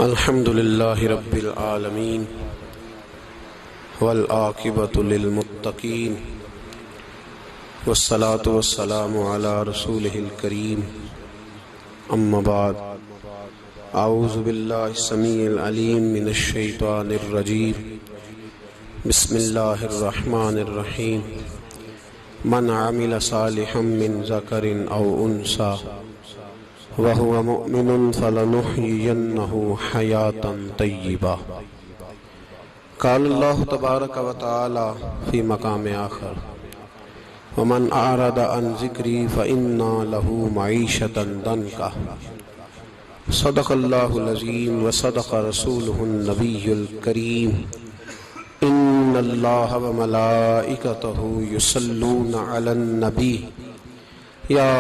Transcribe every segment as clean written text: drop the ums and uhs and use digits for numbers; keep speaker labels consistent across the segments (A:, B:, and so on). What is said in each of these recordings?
A: الحمد لله رب العالمين والعاقبة للمتقين والصلاة والسلام على رسوله الكريم أما بعد أعوذ بالله السميع العليم من الشيطان الرجيم بسم الله الرحمن الرحيم من عمل صالحا من ذكر أو أنثى وهو مؤمن فلنحيينه حياة طيبة. قال الله تبارك وتعالى في مقام آخر ومن أعرض عن ذكري فإن له معيشة ضنكا. صدق الله العظيم وصدق رسوله النبي الكريم. إن الله وملائكته يصلون على النبي يا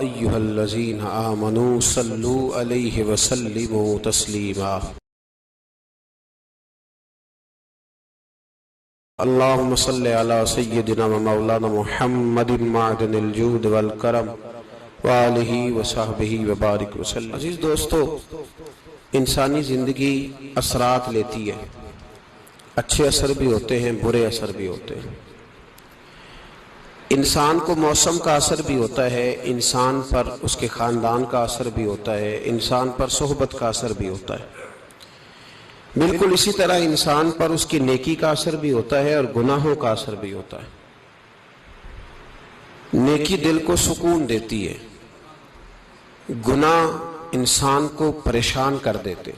A: أيها الذين آمنوا صلوا عليه وسلموا تسليما. اللهم صل على سيدنا ومولانا محمد معدن الجود والکرم وآلہ وصحبہ وبارک وسلم. عزیز دوستو، انسانی زندگی اثرات لیتی ہے. اچھے اثر بھی ہوتے ہیں، برے اثر بھی ہوتے ہیں. انسان کو موسم کا اثر بھی ہوتا ہے، انسان پر اس کے خاندان کا اثر بھی ہوتا ہے، انسان پر صحبت کا اثر بھی ہوتا ہے. بالکل اسی طرح انسان پر اس کی نیکی کا اثر بھی ہوتا ہے اور گناہوں کا اثر بھی ہوتا ہے. نیکی دل کو سکون دیتی ہے، گناہ انسان کو پریشان کر دیتے.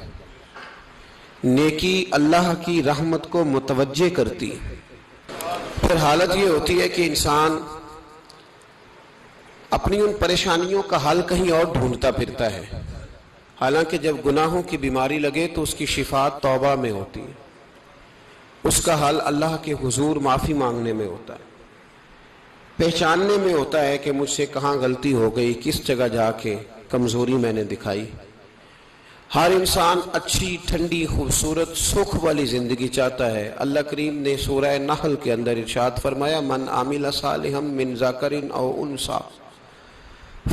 A: نیکی اللہ کی رحمت کو متوجہ کرتی ہے. پھر حالت یہ ہوتی ہے کہ انسان اپنی ان پریشانیوں کا حل کہیں اور ڈھونڈتا پھرتا ہے، حالانکہ جب گناہوں کی بیماری لگے تو اس کی شفا توبہ میں ہوتی ہے، اس کا حل اللہ کے حضور معافی مانگنے میں ہوتا ہے، پہچاننے میں ہوتا ہے کہ مجھ سے کہاں غلطی ہو گئی، کس جگہ جا کے کمزوری میں نے دکھائی. ہر انسان اچھی، ٹھنڈی، خوبصورت، سکھ والی زندگی چاہتا ہے. اللہ کریم نے سورہ نحل کے اندر ارشاد فرمایا من عمل صالحا من ذکر او انثی،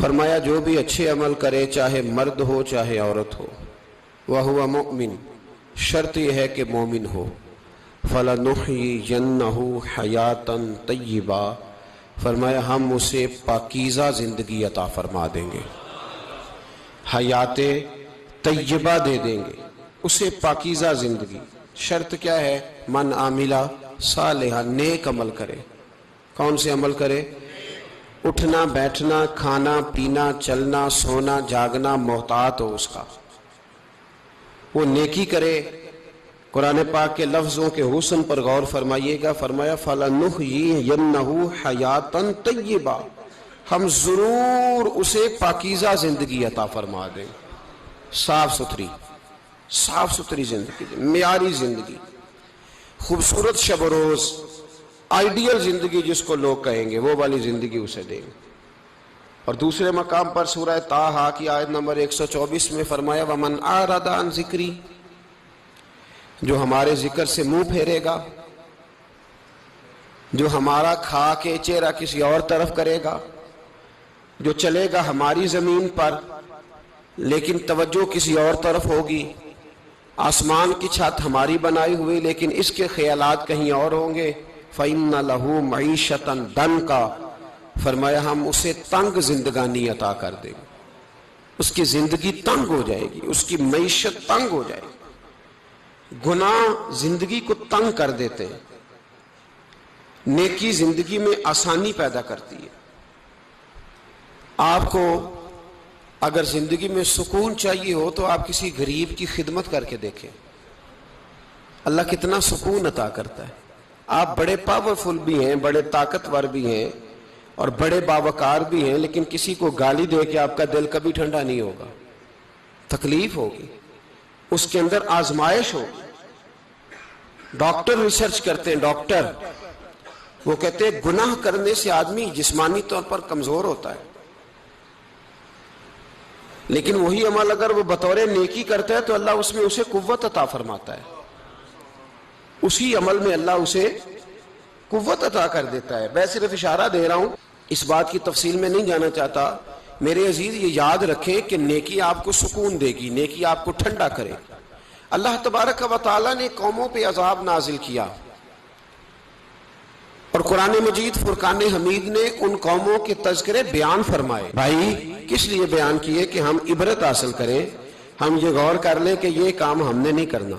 A: فرمایا جو بھی اچھے عمل کرے، چاہے مرد ہو چاہے عورت ہو، وہو مؤمن، شرط یہ ہے کہ مومن ہو، فلنحیینہ حیاتا طیبہ، فرمایا ہم اسے پاکیزہ زندگی عطا فرما دیں گے، حیات طیبہ دے دیں گے اسے، پاکیزہ زندگی. شرط کیا ہے؟ من عاملہ صالحا، نیک عمل کرے. کون سے عمل کرے؟ اٹھنا بیٹھنا، کھانا پینا، چلنا سونا جاگنا محتاط ہو اس کا، وہ نیکی کرے. قرآن پاک کے لفظوں کے حسن پر غور فرمائیے گا. فرمایا فَلَنُحْيِيَنَّهُ حَيَاتًا طَيِّبًا، ہم ضرور اسے پاکیزہ زندگی عطا فرما دیں. صاف ستھری زندگی، معیاری زندگی، خوبصورت شب و روز، آئیڈیل زندگی جس کو لوگ کہیں گے، وہ والی زندگی اسے دیں گے. اور دوسرے مقام پر سورہ طٰہٰ کی آیت نمبر 124 میں فرمایا وَمَنْ أَعْرَضَ عَنْ ذِكْرِي، جو ہمارے ذکر سے منہ پھیرے گا، جو ہمارا کھا کے چہرہ کسی اور طرف کرے گا، جو چلے گا ہماری زمین پر لیکن توجہ کسی اور طرف ہوگی، آسمان کی چھت ہماری بنائی ہوئی لیکن اس کے خیالات کہیں اور ہوں گے، فَإِنَّ لَهُ مَعِيشَةً ضَنْكًا، فرمایا ہم اسے تنگ زندگانی عطا کر دیں گے. اس کی زندگی تنگ ہو جائے گی، اس کی معیشت تنگ ہو جائے گی. گناہ زندگی کو تنگ کر دیتے ہیں، نیکی زندگی میں آسانی پیدا کرتی ہے. آپ کو اگر زندگی میں سکون چاہیے ہو تو آپ کسی غریب کی خدمت کر کے دیکھیں، اللہ کتنا سکون عطا کرتا ہے. آپ بڑے پاورفل بھی ہیں، بڑے طاقتور بھی ہیں اور بڑے باوقار بھی ہیں، لیکن کسی کو گالی دے کے آپ کا دل کبھی ٹھنڈا نہیں ہوگا، تکلیف ہوگی، اس کے اندر آزمائش ہوگی. ڈاکٹر ریسرچ کرتے ہیں، ڈاکٹر وہ کہتے ہیں گناہ کرنے سے آدمی جسمانی طور پر کمزور ہوتا ہے، لیکن وہی عمل اگر وہ بطور نیکی کرتا ہے تو اللہ اس میں اسے قوت عطا فرماتا ہے، اسی عمل میں اللہ اسے قوت عطا کر دیتا ہے. میں صرف اشارہ دے رہا ہوں، اس بات کی تفصیل میں نہیں جانا چاہتا. میرے عزیز یہ یاد رکھیں کہ نیکی آپ کو سکون دے گی، نیکی آپ کو ٹھنڈا کرے. اللہ تبارک و تعالیٰ نے قوموں پہ عذاب نازل کیا اور قرآن مجید فرقان حمید نے ان قوموں کے تذکرے بیان فرمائے. بھائی کس لیے بیان کیے؟ کہ ہم عبرت حاصل کریں، ہم یہ غور کر لیں کہ یہ کام ہم نے نہیں کرنا،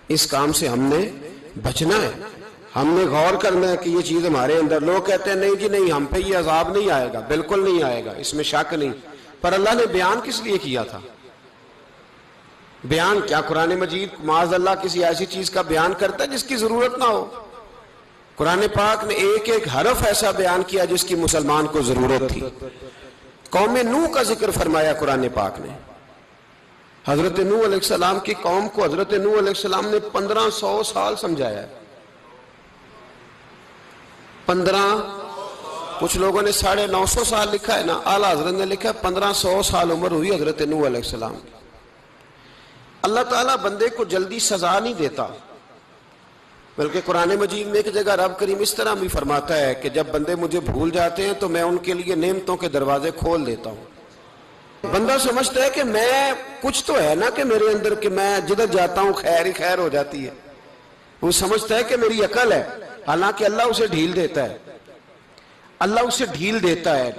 A: اس کام سے ہم نے بچنا ہے، ہم نے غور کرنا ہے کہ یہ چیز ہمارے اندر. لوگ کہتے ہیں نہیں جی نہیں، ہم پہ یہ عذاب نہیں آئے گا، بالکل نہیں آئے گا، اس میں شک نہیں. پر اللہ نے بیان کس لیے کیا تھا؟ بیان کیا قرآن مجید معاذ اللہ کسی ایسی چیز کا بیان کرتا ہے جس کی ضرورت نہ ہو؟ قرآن پاک نے ایک ایک حرف ایسا بیان کیا جس کی مسلمان کو ضرورت تھی. قوم نوح کا ذکر فرمایا قرآن پاک نے. حضرت نوح علیہ السلام کی قوم کو حضرت نوح علیہ السلام نے 1500 سال سمجھایا ہے. کچھ لوگوں نے 950 سال لکھا ہے نا، اعلیٰ حضرت نے لکھا ہے 1500 سال عمر ہوئی حضرت نوح علیہ السلام کی. اللہ تعالیٰ بندے کو جلدی سزا نہیں دیتا، بلکہ قرآن مجید میں ایک جگہ رب کریم اس طرح بھی فرماتا ہے کہ جب بندے مجھے بھول جاتے ہیں تو میں ان کے لیے نعمتوں کے دروازے کھول دیتا ہوں. بندہ سمجھتا ہے کہ میں کچھ تو ہے نا کہ میرے اندر کہ میں جدھر جاتا ہوں خیر ہی خیر ہو جاتی ہے. وہ سمجھتا ہے کہ میری عقل ہے، حالانکہ اللہ اسے ڈھیل دیتا ہے. اللہ اسے ڈھیل دیتا ہے.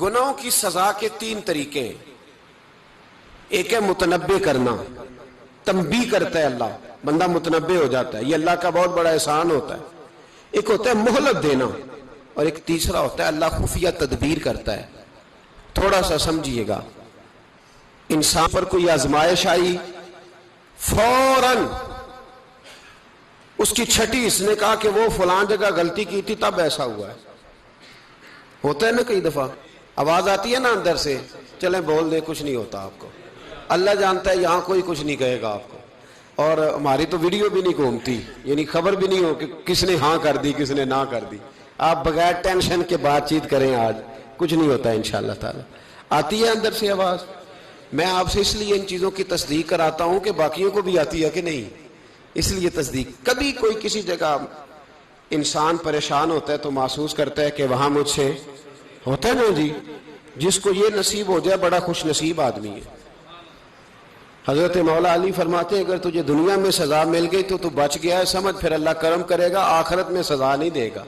A: گناہوں کی سزا کے 3 طریقے ہیں. ایک ہے متنبع کرنا، تنبیہ کرتا ہے اللہ، بندہ متنبع ہو جاتا ہے، یہ اللہ کا بہت بڑا احسان ہوتا ہے. ایک ہوتا ہے مہلت دینا، اور ایک تیسرا ہوتا ہے اللہ خفیہ تدبیر کرتا ہے. تھوڑا سا سمجھیے گا، انسان پر کوئی آزمائش آئی، فوراً اس کی چھٹی اس نے کہا کہ وہ فلان جگہ غلطی کی تھی تب ایسا ہوا ہے. ہوتا ہے نا کئی دفعہ آواز آتی ہے نا اندر سے، چلیں بول دیں کچھ نہیں ہوتا آپ کو. اللہ جانتا ہے یہاں کوئی کچھ نہیں کہے گا آپ کو، اور ہماری تو ویڈیو بھی نہیں گھومتی، یعنی خبر بھی نہیں ہو کہ کس نے ہاں کر دی کس نے نہ کر دی. آپ بغیر ٹینشن کے بات چیت کریں، آج کچھ نہیں ہوتا ہے انشاءاللہ تعالی. آتی ہے اندر سے آواز. میں آپ سے اس لیے ان چیزوں کی تصدیق کراتا ہوں کہ باقیوں کو بھی آتی ہے کہ نہیں، اس لیے تصدیق. کبھی کوئی کسی جگہ انسان پریشان ہوتا ہے تو محسوس کرتا ہے کہ وہاں مجھ سے ہوتا ہے نا جی، جس کو یہ نصیب ہو جائے بڑا خوش نصیب آدمی ہے. حضرت مولا علی فرماتے ہیں اگر تجھے دنیا میں سزا مل گئی تو بچ گیا ہے، سمجھ پھر اللہ کرم کرے گا، آخرت میں سزا نہیں دے گا.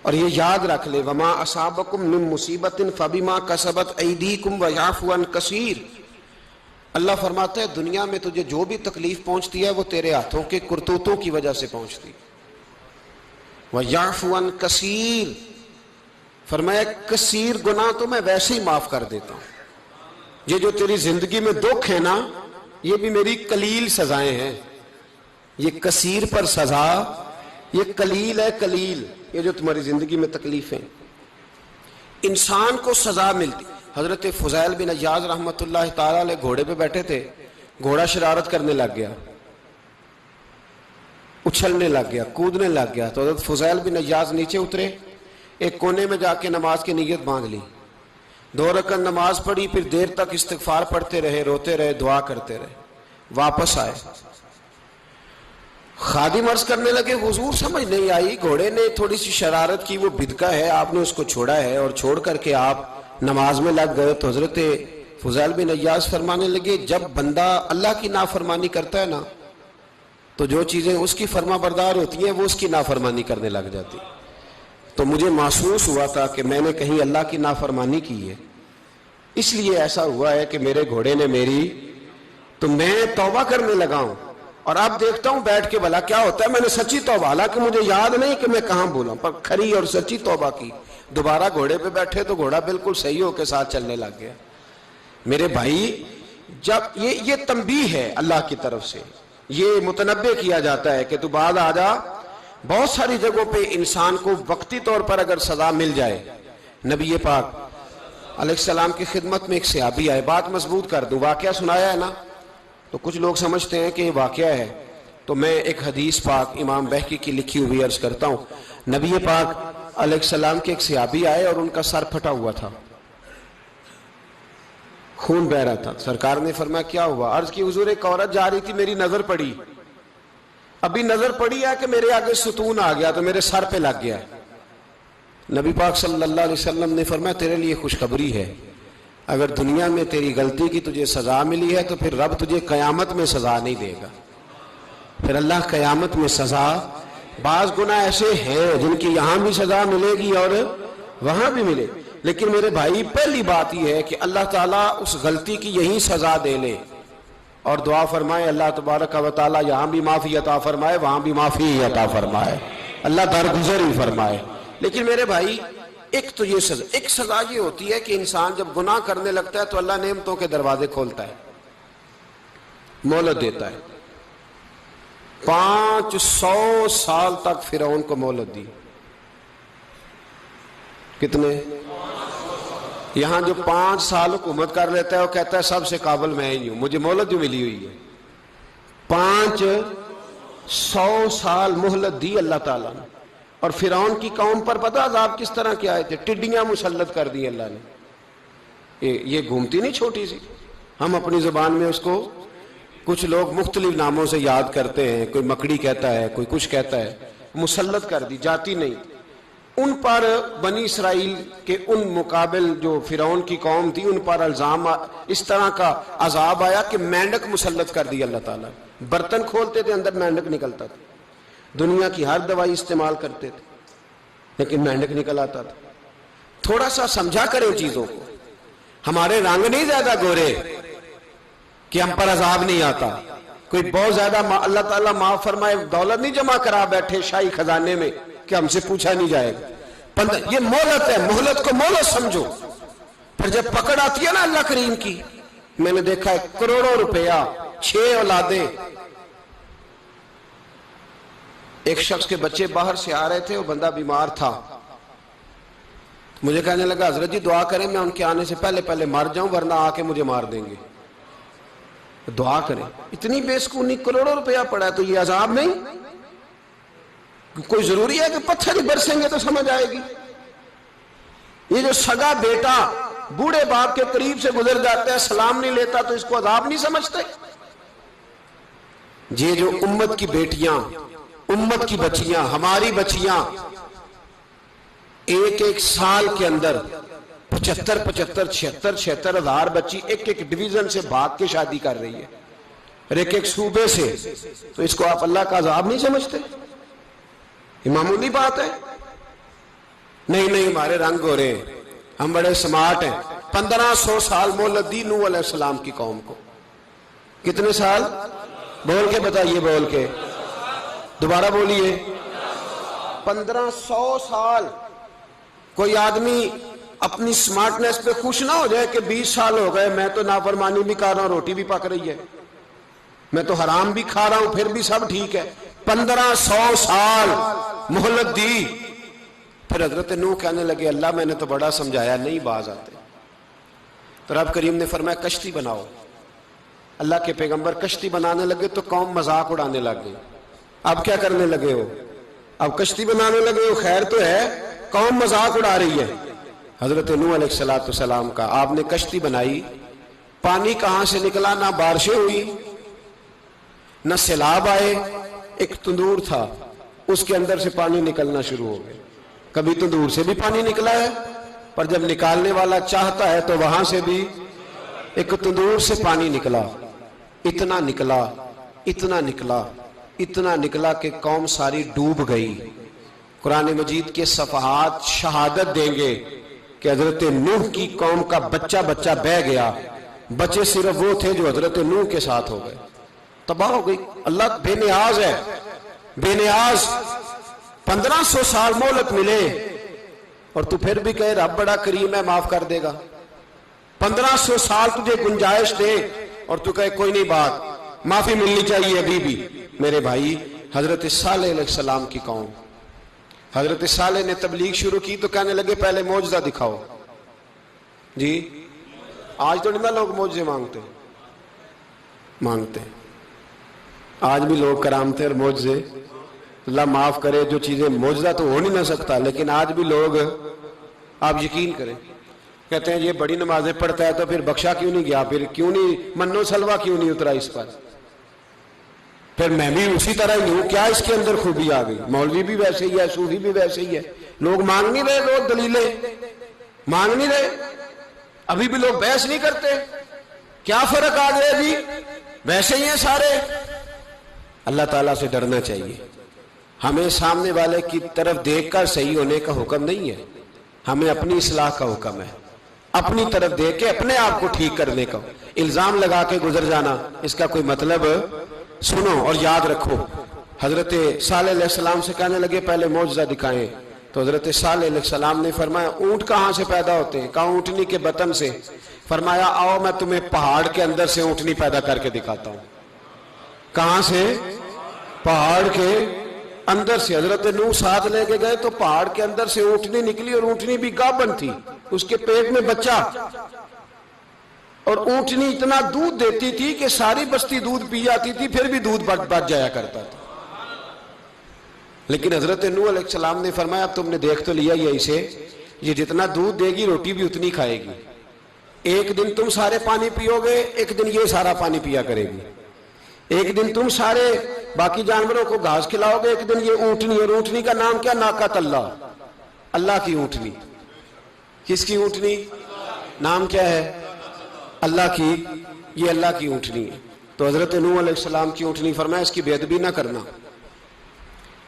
A: اور یہ یاد رکھ لے، وما اصابکم من مصیبت فبما کسبت ایدیکم ویعفو عن کثیر. اللہ فرماتا ہے دنیا میں تجھے جو بھی تکلیف پہنچتی ہے وہ تیرے ہاتھوں کے کرتوتوں کی وجہ سے پہنچتی. ویعفو عن کثیر، فرمایا کثیر گناہ تو میں ویسے ہی معاف کر دیتا ہوں. یہ جو تیری زندگی میں دکھ ہے نا، یہ بھی میری قلیل سزائیں ہیں. یہ کثیر پر سزا، یہ قلیل ہے، قلیل یہ جو تمہاری زندگی میں تکلیفیں. انسان کو سزا ملتی. حضرت فضیل بن عیاض رحمۃ اللہ تعالی علیہ گھوڑے پہ بیٹھے تھے، گھوڑا شرارت کرنے لگ گیا، اچھلنے لگ گیا، کودنے لگ گیا. تو حضرت فضیل بن عیاض نیچے اترے، ایک کونے میں جا کے نماز کی نیت باندھ لی، 2 رکعت نماز پڑھی، پھر دیر تک استغفار پڑھتے رہے، روتے رہے، دعا کرتے رہے. واپس آئے، خادم عرض کرنے لگے حضور سمجھ نہیں آئی، گھوڑے نے تھوڑی سی شرارت کی، وہ بدکا ہے، آپ نے اس کو چھوڑا ہے اور چھوڑ کر کے آپ نماز میں لگ گئے. تو حضرت فضیل بن عیاض فرمانے لگے جب بندہ اللہ کی نافرمانی کرتا ہے نا تو جو چیزیں اس کی فرما بردار ہوتی ہیں وہ اس کی نافرمانی کرنے لگ جاتی. تو مجھے محسوس ہوا تھا کہ میں نے کہیں اللہ کی نافرمانی کی ہے، اس لیے ایسا ہوا ہے کہ میرے گھوڑے نے میری، تو میں توبہ کرنے لگا ہوں. اور اب دیکھتا ہوں بیٹھ کے بھلا کیا ہوتا ہے. میں نے سچی توبہ، حالانکہ مجھے یاد نہیں کہ میں کہاں بولا، پر کھری اور سچی توبہ کی. دوبارہ گھوڑے پہ بیٹھے تو گھوڑا بالکل صحیح ہو کے ساتھ چلنے لگ گیا. میرے بھائی جب یہ تنبیہ ہے اللہ کی طرف سے، یہ متنبع کیا جاتا ہے کہ تو بعد آ جا. بہت ساری جگہوں پہ انسان کو وقتی طور پر اگر سزا مل جائے، نبی پاک علیہ السلام کی خدمت میں ایک صحابی آئے، بات مضبوط کر دوں، واقعہ سنایا ہے نا تو کچھ لوگ سمجھتے ہیں کہ یہ واقعہ ہے، تو میں ایک حدیث پاک امام بہقی کی لکھی ہوئی عرض کرتا ہوں. نبی پاک علیہ السلام کے ایک صحابی آئے اور ان کا سر پھٹا ہوا تھا، خون بہ رہا تھا. سرکار نے فرمایا کیا ہوا؟ عرض کی حضور ایک عورت جا رہی تھی، میری نظر پڑی، ابھی نظر پڑی ہے کہ میرے آگے ستون آ گیا تو میرے سر پہ لگ گیا. نبی پاک صلی اللہ علیہ وسلم نے فرمایا تیرے لیے خوشخبری ہے، اگر دنیا میں تیری غلطی کی تجھے سزا ملی ہے تو پھر رب تجھے قیامت میں سزا نہیں دے گا. پھر اللہ قیامت میں سزا، بعض گناہ ایسے ہیں جن کی یہاں بھی سزا ملے گی اور وہاں بھی ملے، لیکن میرے بھائی پہلی بات یہ ہے کہ اللہ تعالیٰ اس غلطی کی یہی سزا دے لے اور دعا فرمائے اللہ تبارک و تعالیٰ یہاں بھی معافی عطا فرمائے وہاں بھی معافی عطا فرمائے، اللہ درگزر ہی فرمائے. لیکن میرے بھائی ایک تو یہ سزا، ایک سزا یہ ہوتی ہے کہ انسان جب گناہ کرنے لگتا ہے تو اللہ نعمتوں کے دروازے کھولتا ہے، مہلت دیتا ہے. 500 سال تک فرعون کو مہلت دی. کتنے؟ یہاں جو 5 سال حکومت کر لیتا ہے وہ کہتا ہے سب سے قابل میں ہی ہوں، مجھے مہلت جو ملی ہوئی ہے. 500 سال مہلت دی اللہ تعالیٰ نے. اور فرعون کی قوم پر پتہ عذاب کس طرح کے آئے تھے؟ ٹڈیاں مسلط کر دی اللہ نے. یہ گھومتی نہیں چھوٹی سی، ہم اپنی زبان میں اس کو کچھ لوگ مختلف ناموں سے یاد کرتے ہیں، کوئی مکڑی کہتا ہے، کوئی کچھ کہتا ہے. مسلط کر دی، جاتی نہیں. ان پر بنی اسرائیل کے ان مقابل جو فرعون کی قوم تھی ان پر الزام اس طرح کا عذاب آیا کہ مینڈک مسلط کر دی اللہ تعالیٰ. برتن کھولتے تھے اندر مینڈک نکلتا تھا. دنیا کی ہر دوائی استعمال کرتے تھے لیکن مینڈک نکل آتا تھا. تھوڑا سا سمجھا کریں چیزوں کو. ہمارے رنگ نہیں زیادہ گورے کہ ہم پر عذاب نہیں آتا. کوئی بہت زیادہ اللہ تعالیٰ معاف فرمائے دولت نہیں جمع کرا بیٹھے شاہی خزانے میں کہ ہم سے پوچھا نہیں جائے گا. یہ مہلت ہے، مہلت کو مہلت سمجھو. پھر جب پکڑ آتی ہے نا اللہ کریم کی، میں نے دیکھا ہے کروڑوں روپیہ، 6 اولادیں. ایک شخص کے بچے باہر سے آ رہے تھے، وہ بندہ بیمار تھا. مجھے کہنے لگا حضرت جی دعا کریں میں ان کے آنے سے پہلے مر جاؤں ورنہ آ کے مجھے مار دیں گے. دعا کریں. اتنی بے سکونی، کروڑوں روپیہ پڑا ہے تو یہ عذاب نہیں؟ کوئی ضروری ہے کہ پتھر ہی برسیں گے تو سمجھ آئے گی؟ یہ جو سگا بیٹا بوڑھے باپ کے قریب سے گزر جاتا ہے سلام نہیں لیتا تو اس کو عذاب نہیں سمجھتے؟ یہ جو امت کی بیٹیاں، امت کی بچیاں، ہماری بچیاں ایک سال کے اندر 75 76 ہزار بچی ایک ڈویژن سے بھاگ کے شادی کر رہی ہے اور ایک صوبے سے. تو اس کو آپ اللہ کا عذاب نہیں سمجھتے؟ یہ معمولی بات ہے. نہیں ہمارے رنگ ہو رہے ہیں، ہم بڑے سمارٹ ہیں. 1500 سال مہلت دی نوح علیہ السلام کی قوم کو. کتنے سال؟ بول کے بتائیے، بول کے دوبارہ بولیے. 1500 سال. کوئی آدمی اپنی سمارٹنس پہ خوش نہ ہو جائے کہ 20 سال ہو گئے میں تو نافرمانی بھی کر رہا ہوں، روٹی بھی پک رہی ہے، میں تو حرام بھی کھا رہا ہوں، پھر بھی سب ٹھیک ہے. 1500 سال مہلت دی. پھر حضرت نوح کہنے لگے اللہ میں نے تو بڑا سمجھایا نہیں باز آتے. تو رب کریم نے فرمایا کشتی بناؤ. اللہ کے پیغمبر کشتی بنانے لگے تو قوم مذاق اڑانے لگ گئی. اب کیا کرنے لگے ہو؟ اب کشتی بنانے لگے ہو، خیر تو ہے، قوم مذاق اڑا رہی ہے. حضرت نوح علیہ السلام کا آپ نے کشتی بنائی. پانی کہاں سے نکلا؟ نہ بارشیں ہوئی نہ سیلاب آئے. ایک تندور تھا اس کے اندر سے پانی نکلنا شروع ہو گیا. کبھی تندور سے بھی پانی نکلا ہے پر جب نکالنے والا چاہتا ہے تو وہاں سے بھی ایک تندور سے پانی نکلا. اتنا نکلا اتنا نکلا اتنا نکلا کہ قوم ساری ڈوب گئی. قرآن مجید کے صفحات شہادت دیں گے کہ حضرت نوح کی قوم کا بچہ بہ گیا. بچے صرف وہ تھے جو حضرت نوح کے ساتھ ہو گئے، تباہ ہو گئی. اللہ بے نیاز ہے، بے نیاز. 1500 سال مہلت ملے اور تو پھر بھی کہے رب بڑا کریم ہے معاف کر دے گا. 1500 سال تجھے گنجائش دے اور تو کہے کوئی نہیں بات معافی ملنی چاہیے ابھی بھی. میرے بھائی حضرت صالح علیہ السلام کی قوم، حضرت صالح نے تبلیغ شروع کی تو کہنے لگے پہلے معجزہ دکھاؤ. جی آج تو نہیں نا لوگ معجزے مانگتے ہیں. آج بھی لوگ کرامتیں اور معجزے، اللہ معاف کرے جو چیزیں معجزہ تو ہو نہیں نہ سکتا لیکن آج بھی لوگ، آپ یقین کریں، کہتے ہیں یہ بڑی نمازیں پڑھتا ہے تو پھر بخشا کیوں نہیں گیا، پھر کیوں نہیں منو سلوا کیوں نہیں اترا اس پر، پھر میں بھی اسی طرح ہی ہوں، کیا اس کے اندر خوبی آ گئی. مولوی بھی ویسے ہی ہے، صوفی بھی ویسے ہی ہے. لوگ مانگ نہیں رہے، لوگ دلیلیں مانگ نہیں رہے. ابھی بھی لوگ بحث نہیں کرتے، کیا فرق آ گیا جی، ویسے ہی ہیں سارے۔ اللہ تعالیٰ سے ڈرنا چاہیے۔ ہمیں سامنے والے کی طرف دیکھ کر صحیح ہونے کا حکم نہیں ہے، ہمیں اپنی اصلاح کا حکم ہے، اپنی طرف دیکھ کے اپنے آپ کو ٹھیک کرنے کا۔ الزام لگا کے گزر جانا، اس کا کوئی مطلب سنو اور یاد رکھو۔ حضرت صالح علیہ السلام سے کہنے لگے پہلے معجزہ دکھائیں، تو حضرت صالح علیہ السلام نے فرمایا اونٹ کہاں سے پیدا ہوتے ہیں؟ کہا اونٹنی کے بطن سے۔ فرمایا آؤ میں تمہیں پہاڑ کے اندر سے اونٹنی پیدا کر کے دکھاتا ہوں۔ کہاں سے؟ پہاڑ کے اندر سے۔ حضرت نوح ساتھ لے کے گئے تو پہاڑ کے اندر سے اونٹنی نکلی، اور اونٹنی بھی گابن تھی، اس کے پیٹ میں بچہ، اور اونٹنی اتنا دودھ دیتی تھی کہ ساری بستی دودھ پی جاتی تھی، پھر بھی دودھ بچ جایا کرتا تھا۔ لیکن حضرت نوح علیہ السلام نے فرمایا اب تم نے دیکھ تو لیا یہ اسے، یہ جتنا دودھ دے گی روٹی بھی اتنی کھائے گی، ایک دن تم سارے پانی پیو گے، ایک دن یہ سارا پانی پیا کرے گی، ایک دن تم سارے باقی جانوروں کو گھاس کھلاؤ گے، ایک دن یہ اونٹنی، اور اونٹنی کا نام کیا؟ ناقۃ اللہ، اللہ کی اونٹنی۔ کس کی اونٹنی؟ نام کیا ہے؟ اللہ کی، یہ اللہ کی اونٹنی ہے۔ تو حضرت نوح علیہ السلام کی اونٹنی فرمایا اس کی بے ادبی نہ کرنا۔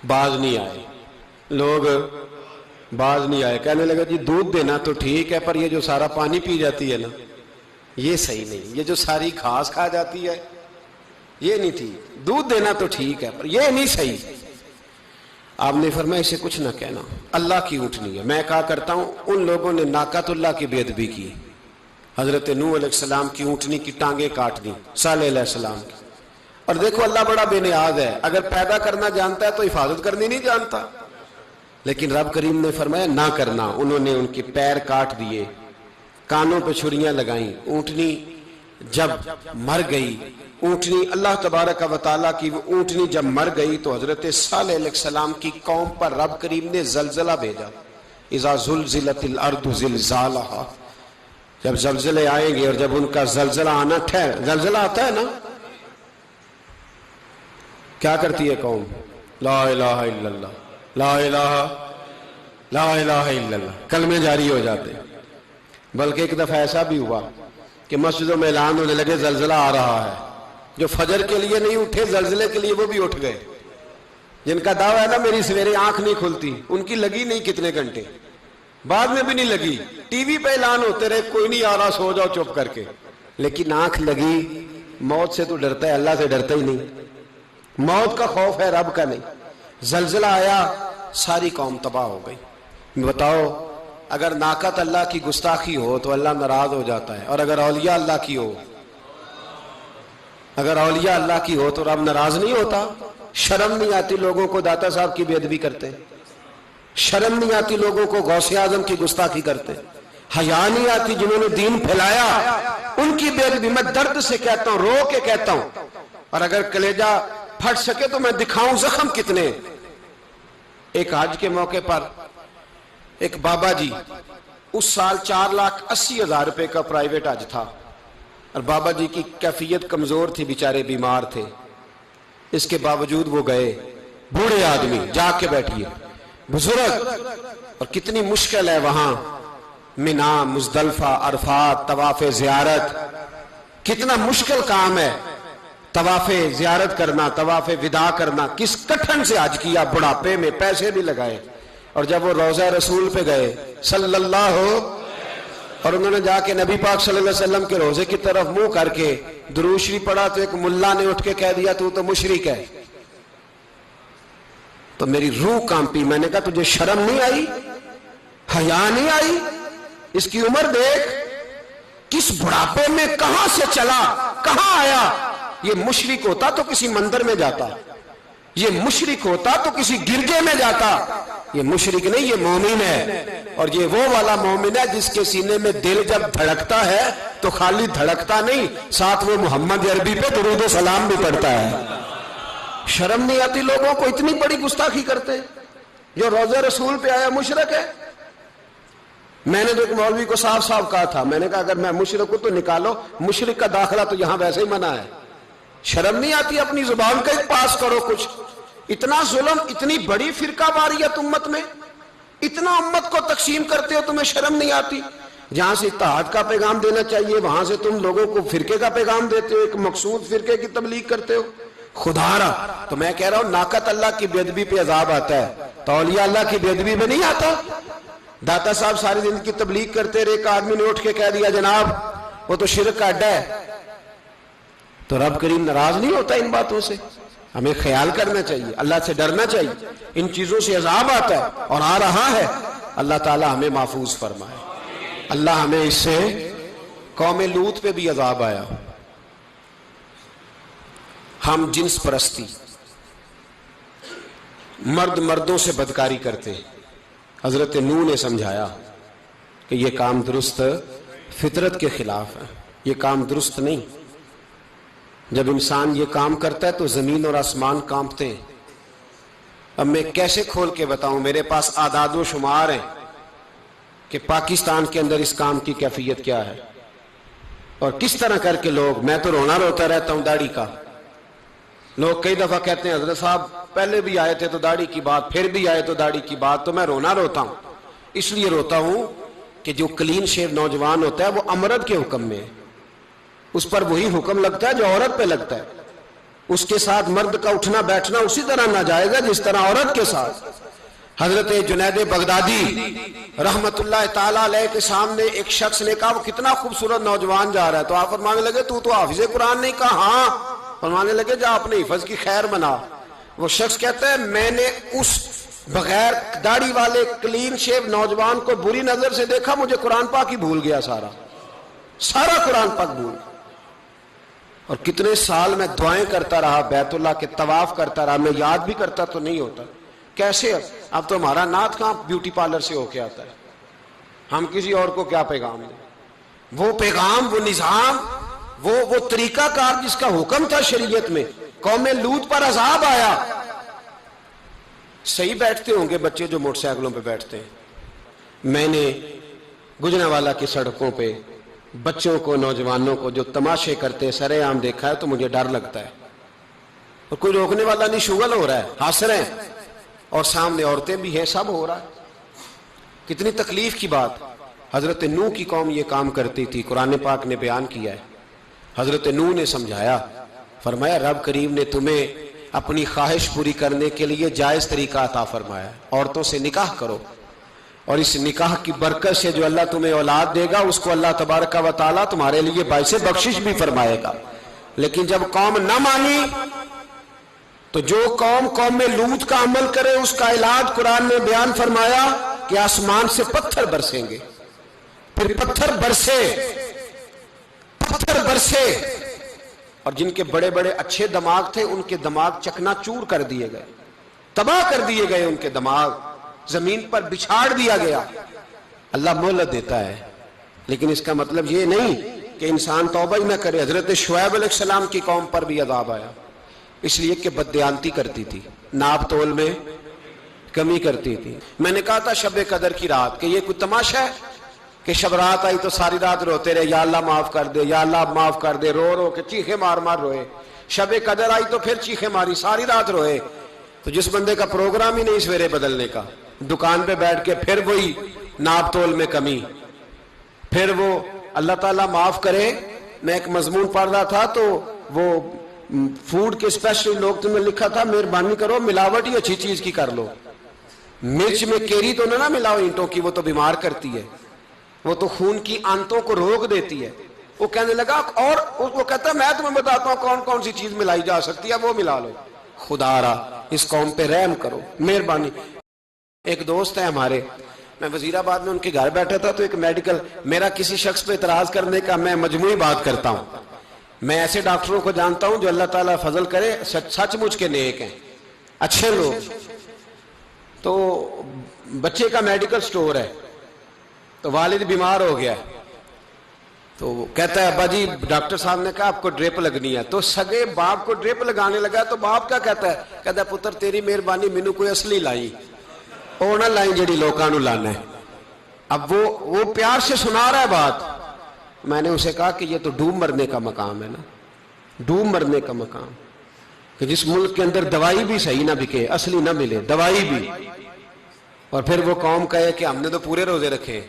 A: باز نہیں آئے لوگ، باز نہیں آئے، کہنے لگا جی دودھ دینا تو ٹھیک ہے، پر یہ جو سارا پانی پی جاتی ہے نا یہ صحیح نہیں، یہ جو ساری گھاس کھا جاتی ہے یہ نہیں تھی، دودھ دینا تو ٹھیک ہے پر یہ نہیں صحیح۔ آپ نے فرمایا اسے کچھ نہ کہنا، اللہ کی اونٹنی ہے۔ میں کہا کرتا ہوں ان لوگوں نے ناقۃ اللہ کی بے ادبی کی، حضرت نوح علیہ السلام کی اونٹنی کی ٹانگیں کاٹ دی، صالح علیہ السلام کی۔ اور دیکھو اللہ بڑا بے نیاز ہے، اگر پیدا کرنا جانتا ہے تو حفاظت کرنی نہیں جانتا، لیکن رب کریم نے فرمایا نہ کرنا۔ انہوں نے ان کے پیر کاٹ دیے، کانوں پہ چھریاں لگائیں۔ اونٹنی جب مر گئی، اونٹنی اللہ تبارک و تعالیٰ کی وہ اونٹنی جب مر گئی تو حضرت صالح علیہ السلام کی قوم پر رب کریم نے زلزلہ بھیجا۔ اذا زلزلت الارض زلزالہا، جب زلزلے آئیں گے اور جب ان کا زلزلہ آنا زلزلہ آتا ہے نا، کیا کرتی ہے قوم؟ لا الہ الا اللہ، لا الہ الا اللہ، کلمے جاری ہو جاتے۔ بلکہ ایک دفعہ ایسا بھی ہوا کہ مسجدوں میں اعلان ہونے لگے زلزلہ آ رہا ہے، جو فجر کے لیے نہیں اٹھے زلزلے کے لیے وہ بھی اٹھ گئے، جن کا دعویٰ ہے نا میری سویرے آنکھ نہیں کھلتی، ان کی لگی نہیں کتنے گھنٹے، بعد میں بھی نہیں لگی، ٹی وی پہ اعلان ہوتے رہے کوئی نہیں آ رہا سو جاؤ چپ کر کے، لیکن آنکھ لگی۔ موت سے تو ڈرتا ہے، اللہ سے ڈرتا ہی نہیں، موت کا خوف ہے رب کا نہیں۔ زلزلہ آیا ساری قوم تباہ ہو گئی۔ بتاؤ اگر ناقۃ اللہ کی گستاخی ہو تو اللہ ناراض ہو جاتا ہے، اور اگر اولیاء اللہ کی ہو، اگر اولیاء اللہ کی ہو تو رب ناراض نہیں ہوتا؟ شرم نہیں آتی لوگوں کو داتا صاحب کی بے ادبی کرتے، شرم نہیں آتی لوگوں کو غوث اعظم کی گستاخی کرتے، حیا نہیں آتی جنہوں نے دین پھیلایا ان کی بے ادبی؟ میں درد سے کہتا ہوں، رو کے کہتا ہوں، اور اگر کلیجہ پھٹ سکے تو میں دکھاؤں زخم کتنے۔ ایک حج کے موقع پر ایک بابا جی، اس سال 4,80,000 روپے کا پرائیویٹ حج تھا، اور بابا جی کی کیفیت کمزور تھی، بیچارے بیمار تھے، اس کے باوجود وہ گئے۔ بوڑھے آدمی، جا کے بیٹھیے، بزرگ، اور کتنی مشکل ہے وہاں منا، مزدلفہ، عرفات، طواف زیارت، کتنا مشکل کام ہے طواف زیارت کرنا، طواف وداع کرنا، کس کٹھن سے حج کیا، بڑھاپے میں پیسے بھی لگائے۔ اور جب وہ روضہ رسول پہ گئے صلی اللہ، اور انہوں نے جا کے نبی پاک صلی اللہ علیہ وسلم کے روضے کی طرف منہ کر کے درود شریف پڑھا تو ایک ملا نے اٹھ کے کہہ دیا تو مشرک ہے۔ تو میری روح کانپی، میں نے کہا تجھے شرم نہیں آئی، حیا نہیں آئی؟ اس کی عمر دیکھ، کس بڑھاپے میں کہاں سے چلا، کہاں آیا۔ یہ مشرک ہوتا تو کسی مندر میں جاتا، یہ مشرک ہوتا تو کسی گرجے میں جاتا، یہ مشرک نہیں، یہ مومن ہے، اور یہ وہ والا مومن ہے جس کے سینے میں دل جب دھڑکتا ہے تو خالی دھڑکتا نہیں، ساتھ وہ محمد عربی پہ درود و سلام بھی پڑھتا ہے۔ شرم نہیں آتی لوگوں کو؟ اتنی بڑی گستاخی کرتے، جو روضہ رسول پہ آیا مشرک ہے۔ میں نے تو ایک مولوی کو صاف صاف کہا تھا، میں نے کہا اگر میں مشرک ہوں تو نکالو، مشرک کا داخلہ تو یہاں ویسے ہی منع ہے۔ شرم نہیں آتی؟ اپنی زبان کا ایک پاس کرو کچھ۔ اتنا ظلم، اتنی بڑی فرقہ واریت امت میں، اتنا امت کو تقسیم کرتے ہو، تمہیں شرم نہیں آتی؟ جہاں سے اتحاد کا پیغام دینا چاہیے وہاں سے تم لوگوں کو فرقے کا پیغام دیتے ہو، ایک مقصود فرقے کی تبلیغ کرتے ہو. خدا را تو میں کہہ رہا ہوں ناقت اللہ کی بے ادبی پہ عذاب آتا ہے تو اولیاء اللہ کی بے ادبی پہ نہیں آتا. داتا صاحب ساری زندگی تبلیغ کرتے رہے، ایک آدمی نے اٹھ کے کہہ دیا جناب وہ تو شرک کا اڈا ہے، تو رب کریم ناراض نہیں ہوتا ان باتوں سے؟ ہمیں خیال کرنا چاہیے، اللہ سے ڈرنا چاہیے. ان چیزوں سے عذاب آتا ہے اور آ رہا ہے، اللہ تعالی ہمیں محفوظ فرمائے. اللہ ہمیں اس سے، قوم لوط پہ بھی عذاب آیا. ہم جنس پرستی، مرد مردوں سے بدکاری کرتے. حضرت نوح نے سمجھایا کہ یہ کام درست فطرت کے خلاف ہے، یہ کام درست نہیں. جب انسان یہ کام کرتا ہے تو زمین اور آسمان کانپتے ہیں. اب میں کیسے کھول کے بتاؤں، میرے پاس اعداد و شمار ہیں کہ پاکستان کے اندر اس کام کی کیفیت کیا ہے اور کس طرح کر کے لوگ، میں تو رونا روتا رہتا ہوں داڑھی کا. لوگ کئی دفعہ کہتے ہیں حضرت صاحب پہلے بھی آئے تھے تو داڑھی کی بات، پھر بھی آئے تو داڑھی کی بات. تو میں رونا روتا ہوں، اس لیے روتا ہوں کہ جو کلین شیو نوجوان ہوتا ہے وہ امرد کے حکم میں ہے، اس پر وہی حکم لگتا ہے جو عورت پہ لگتا ہے. اس کے ساتھ مرد کا اٹھنا بیٹھنا اسی طرح ناجائز ہے جس طرح عورت کے ساتھ. حضرت جنید بغدادی رحمت اللہ تعالی علیہ کے سامنے ایک شخص نے کہا وہ کتنا خوبصورت نوجوان جا رہا ہے، تو آپ فرمانے لگے تو حافظ قرآن نہیں؟ کہا ہاں. فرمانے لگے جا اپنے حفظ کی خیر بنا. وہ شخص کہتا ہے میں نے اس بغیر داڑھی والے کلین شیو نوجوان کو بری نظر سے دیکھا، مجھے قرآن پاک ہی بھول گیا، سارا قرآن پاک بھول. اور کتنے سال میں دعائیں کرتا رہا، بیت اللہ کے طواف کرتا رہا، میں یاد بھی کرتا تو نہیں ہوتا. کیسے اب تو ہمارا نعت کہاں بیوٹی پارلر سے ہو کے آتا ہے، ہم کسی اور کو کیا پیغام دیں؟ وہ پیغام، وہ نظام، وہ طریقہ کار جس کا حکم تھا شریعت میں. قوم لوط پر عذاب آیا. صحیح بیٹھتے ہوں گے بچے جو موٹر سائیکلوں پہ بیٹھتے ہیں. میں نے گجرانوالہ کی سڑکوں پہ بچوں کو، نوجوانوں کو جو تماشے کرتے سرے عام دیکھا ہے تو مجھے ڈر لگتا ہے. اور کوئی روکنے والا نہیں، شغل ہو رہا ہے، ہنس رہے ہیں اور سامنے عورتیں بھی ہیں، سب ہو رہا ہے. کتنی تکلیف کی بات. حضرت نوح کی قوم یہ کام کرتی تھی، قرآن پاک نے بیان کیا ہے. حضرت نوح نے سمجھایا، فرمایا رب کریم نے تمہیں اپنی خواہش پوری کرنے کے لیے جائز طریقہ عطا فرمایا، عورتوں سے نکاح کرو، اور اس نکاح کی برکت سے جو اللہ تمہیں اولاد دے گا اس کو اللہ تبارک و تعالیٰ تمہارے لیے باعث بخشش بھی فرمائے گا. لیکن جب قوم نہ مانی تو جو قوم میں لوط کا عمل کرے اس کا علاج قرآن نے بیان فرمایا کہ آسمان سے پتھر برسیں گے. پھر پتھر برسے اور جن کے بڑے بڑے اچھے دماغ تھے ان کے دماغ چکنا چور کر دیے گئے، تباہ کر دیے گئے، ان کے دماغ زمین پر بچھاڑ دیا گیا. اللہ مہلت دیتا ہے لیکن اس کا مطلب یہ نہیں کہ انسان توبہ ہی نہ کرے. حضرت شعیب علیہ السلام کی قوم پر بھی عذاب آیا، اس لیے کہ بددیانتی کرتی تھی، ناپ تول میں کمی کرتی تھی. میں نے کہا تھا شب قدر کی رات کہ یہ کوئی تماشا ہے کہ شب رات آئی تو ساری رات روتے رہے، یا اللہ معاف کر دے، یا اللہ معاف کر دے، رو رو کے چیخے مار مار روئے. شب قدر آئی تو پھر چیخے ماری، ساری رات روئے. تو جس بندے کا پروگرام ہی نہیں سویرے بدلنے کا، دکان پہ بیٹھ کے پھر وہی ناپ تول میں کمی، پھر وہ اللہ تعالیٰ معاف کرے. میں ایک مضمون پڑھ رہا تھا تو وہ فوڈ کے اسپیشل لوگ نے لکھا تھا مہربانی کرو ملاوٹ ہی اچھی چیز کی کر لو، مرچ میں کیری تو نہ ملاؤ اینٹوں کی، وہ تو بیمار کرتی ہے، وہ تو خون کی آنتوں کو روک دیتی ہے. وہ کہنے لگا، اور وہ کہتا ہے میں تمہیں بتاتا ہوں کون کون سی چیز ملائی جا سکتی ہے، وہ ملا لو. خدا را اس قوم پہ رحم کرو، مہربانی. ایک دوست ہے ہمارے، میں وزیر آباد میں ان کے گھر بیٹھا تھا تو ایک میڈیکل، میرا کسی شخص پہ اعتراض کرنے کا میں مجموعی بات کرتا ہوں. میں ایسے ڈاکٹروں کو جانتا ہوں جو اللہ تعالیٰ فضل کرے سچ مچ کے نیک ہیں، اچھے لوگ. تو بچے کا میڈیکل سٹور ہے تو والد بیمار ہو گیا تو کہتا ہے ابا جی ڈاکٹر صاحب نے کہا آپ کو ڈرپ لگنی ہے. تو سگے باپ کو ڈرپ لگانے لگا تو باپ کیا کہتا ہے پتر تیری مہربانی مینو کوئی اصلی لائی، وہ نہ لائی جڑی لوکاں نو لانا ہے. اب وہ پیار سے سنا رہا ہے بات. میں نے اسے کہا کہ یہ تو ڈوب مرنے کا مقام ہے نا، ڈوب مرنے کا مقام، کہ جس ملک کے اندر دوائی بھی صحیح نہ بکے، اصلی نہ ملے دوائی بھی، اور پھر وہ قوم کہے کہ ہم نے تو پورے روزے رکھے.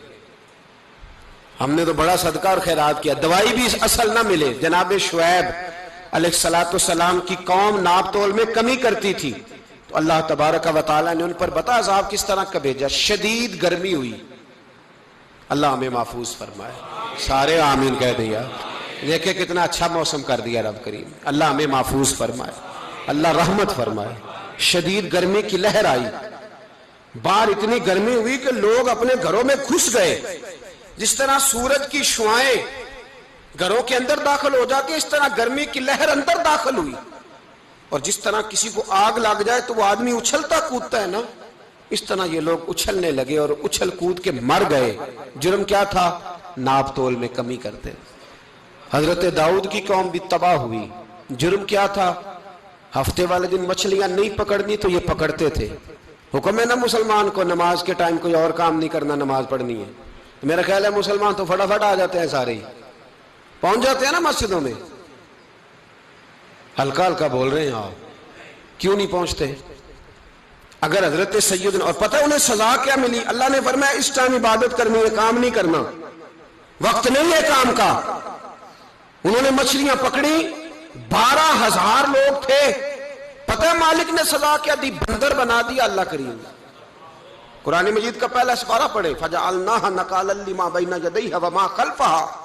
A: ہم نے تو بڑا صدقہ اور خیرات کیا، دوائی بھی اصل نہ ملے۔ جناب شعیب علیہ السلام کی قوم ناپ تول میں کمی کرتی تھی، تو اللہ تبارک و تعالیٰ نے ان پر بتا عذاب کس طرح کا بھیجا، شدید گرمی ہوئی۔ اللہ ہمیں محفوظ فرمائے، سارے آمین کہہ دیا۔ دیکھیں کتنا اچھا موسم کر دیا رب کریم، اللہ ہمیں محفوظ فرمائے، اللہ رحمت فرمائے۔ شدید گرمی کی لہر آئی، باہر اتنی گرمی ہوئی کہ لوگ اپنے گھروں میں گھس گئے۔ جس طرح سورج کی شعاعیں گھروں کے اندر داخل ہو جاتی ہے، اس طرح گرمی کی لہر اندر داخل ہوئی۔ اور جس طرح کسی کو آگ لگ جائے تو وہ آدمی اچھلتا کودتا ہے نا، اس طرح یہ لوگ اچھلنے لگے اور اچھل کود کے مر گئے۔ جرم کیا تھا؟ ناپ تول میں کمی کرتے۔ حضرت داؤد کی قوم بھی تباہ ہوئی، جرم کیا تھا؟ ہفتے والے دن مچھلیاں نہیں پکڑنی تو یہ پکڑتے تھے۔ حکم ہے نا مسلمان کو نماز کے ٹائم کوئی اور کام نہیں کرنا، نماز پڑھنی ہے۔ میرا خیال ہے مسلمان تو فٹافٹ آ جاتے ہیں، سارے ہی پہنچ جاتے ہیں نا مسجدوں میں۔ ہلکا ہلکا بول رہے ہیں آپ، کیوں نہیں پہنچتے؟ اگر حضرت سیدنا، اور پتہ انہیں سزا کیا ملی؟ اللہ نے فرمایا اس ٹائم عبادت کرنی ہے، کام نہیں کرنا، وقت نہیں ہے کام کا۔ انہوں نے مچھلیاں پکڑی، 12,000 لوگ تھے۔ پتہ ہے مالک نے سزا کیا دی؟ بندر بنا دیا اللہ کریم۔ قرآن مجید کا پہلا سپارہ پڑھے، فَجَعَلْنَاهَا نَكَالًا لِمَا بَيْنَ يَدَيْهَا وَمَا خَلْفَهَا۔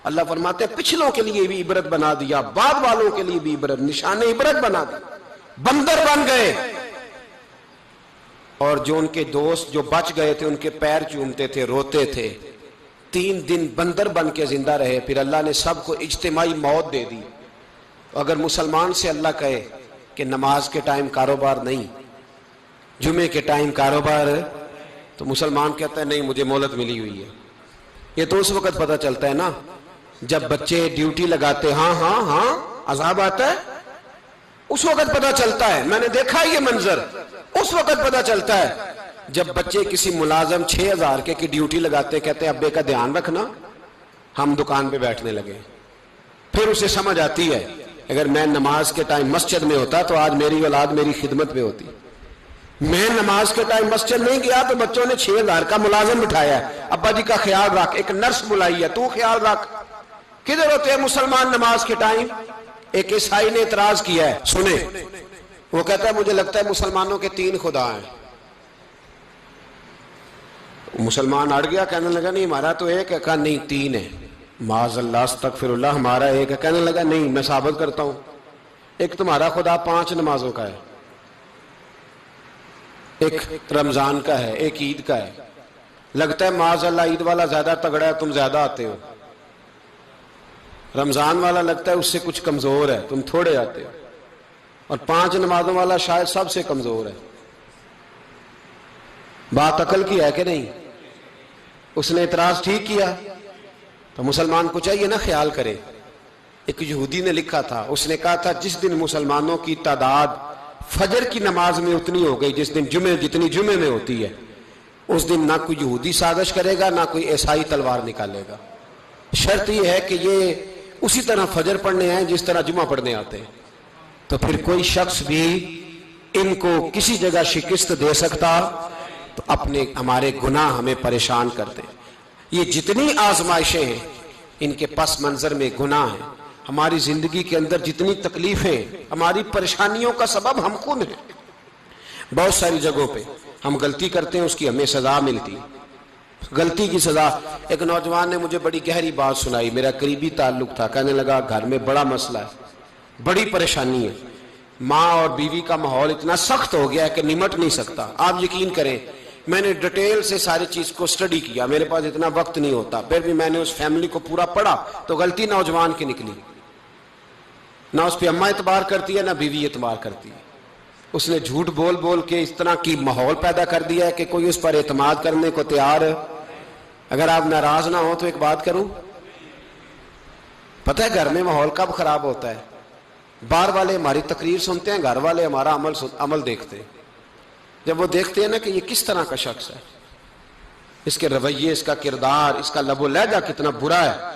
A: اللہ فرماتے ہیں پچھلوں کے لیے بھی عبرت بنا دیا، بعد والوں کے لیے بھی عبرت، نشان عبرت بنا دیا۔ بندر بن گئے، اور جو ان کے دوست جو بچ گئے تھے ان کے پیر چومتے تھے، روتے تھے۔ 3 دن بندر بن کے زندہ رہے، پھر اللہ نے سب کو اجتماعی موت دے دی۔ اگر مسلمان سے اللہ کہے کہ نماز کے ٹائم کاروبار نہیں، جمعے کے ٹائم کاروبار، تو مسلمان کہتا ہے نہیں مجھے مہلت ملی ہوئی ہے۔ یہ تو اس وقت پتہ چلتا ہے نا جب بچے ڈیوٹی لگاتے، ہاں ہاں ہاں عذاب آتا ہے، اس وقت پتہ چلتا ہے۔ میں نے دیکھا یہ منظر، اس وقت پتہ چلتا ہے جب بچے کسی ملازم 6,000 کی ڈیوٹی لگاتے، کہتے ہیں ابے کا دھیان رکھنا، ہم دکان پہ بیٹھنے لگے۔ پھر اسے سمجھ آتی ہے اگر میں نماز کے ٹائم مسجد میں ہوتا تو آج میری اولاد میری خدمت پہ ہوتی۔ میں نماز کے ٹائم مسجد نہیں گیا تو بچوں نے 6,000 کا ملازم بٹھایا ہے، ابا جی کا خیال رکھ، ایک نرس بلائی ہے تو خیال رکھ۔ کدھر ہوتے ہیں مسلمان نماز کے ٹائم؟ ایک عیسائی نے اعتراض کیا ہے، سنیں، وہ کہتا ہے مجھے لگتا ہے مسلمانوں کے 3 خدا ہیں۔ مسلمان اڑ گیا، کہنے لگا نہیں ہمارا تو ایک ہے، کہا نہیں 3 ہے۔ معاذ اللہ استغفر اللہ، ہمارا ایک ہے۔ کہنے لگا نہیں میں ثابت کرتا ہوں، ایک تمہارا خدا 5 نمازوں کا ہے، ایک رمضان کا ہے، ایک عید کا ہے۔ لگتا ہے معاذ اللہ عید والا زیادہ تگڑا ہے، تم زیادہ آتے ہو۔ رمضان والا لگتا ہے اس سے کچھ کمزور ہے، تم تھوڑے آتے ہو۔ اور 5 نمازوں والا شاید سب سے کمزور ہے۔ بات عقل کی ہے کہ نہیں؟ اس نے اعتراض ٹھیک کیا تو مسلمان کو چاہیے نا خیال کرے۔ ایک یہودی نے لکھا تھا، اس نے کہا تھا جس دن مسلمانوں کی تعداد فجر کی نماز میں اتنی ہو گئی جس دن جتنی جمعے میں ہوتی ہے، اس دن نہ کوئی یہودی سازش کرے گا نہ کوئی عیسائی تلوار نکالے گا۔ شرط یہ ہے کہ یہ اسی طرح فجر پڑھنے ہیں جس طرح جمعہ پڑھنے آتے ہیں، تو پھر کوئی شخص بھی ان کو کسی جگہ شکست دے سکتا تو ہمارے گناہ ہمیں پریشان کرتے ہیں۔ یہ جتنی آزمائشیں ہیں ان کے پس منظر میں گناہ ہیں۔ ہماری زندگی کے اندر جتنی تکلیفیں، ہماری پریشانیوں کا سبب ہم خود ہیں۔ بہت ساری جگہوں پہ ہم غلطی کرتے ہیں، اس کی ہمیں سزا ملتی ہے، غلطی کی سزا۔ ایک نوجوان نے مجھے بڑی گہری بات سنائی، میرا قریبی تعلق تھا، کہنے لگا گھر میں بڑا مسئلہ ہے، بڑی پریشانی ہے، ماں اور بیوی کا ماحول اتنا سخت ہو گیا ہے کہ نمٹ نہیں سکتا۔ آپ یقین کریں میں نے ڈیٹیل سے ساری چیز کو سٹڈی کیا، میرے پاس اتنا وقت نہیں ہوتا، پھر بھی میں نے اس فیملی کو پورا پڑھا تو غلطی نوجوان کی نکلی۔ نہ اس پہ اماں اعتبار کرتی ہے نہ بیوی اعتبار کرتی ہے۔ اس نے جھوٹ بول بول کے اس طرح کی ماحول پیدا کر دیا ہے کہ کوئی اس پر اعتماد کرنے کو تیار ہے۔ اگر آپ ناراض نہ ہو تو ایک بات کروں، پتہ ہے گھر میں ماحول کب خراب ہوتا ہے؟ باہر والے ہماری تقریر سنتے ہیں، گھر والے ہمارا عمل دیکھتے ہیں۔ جب وہ دیکھتے ہیں نا کہ یہ کس طرح کا شخص ہے، اس کے رویے، اس کا کردار، اس کا لب و لہجہ کتنا برا ہے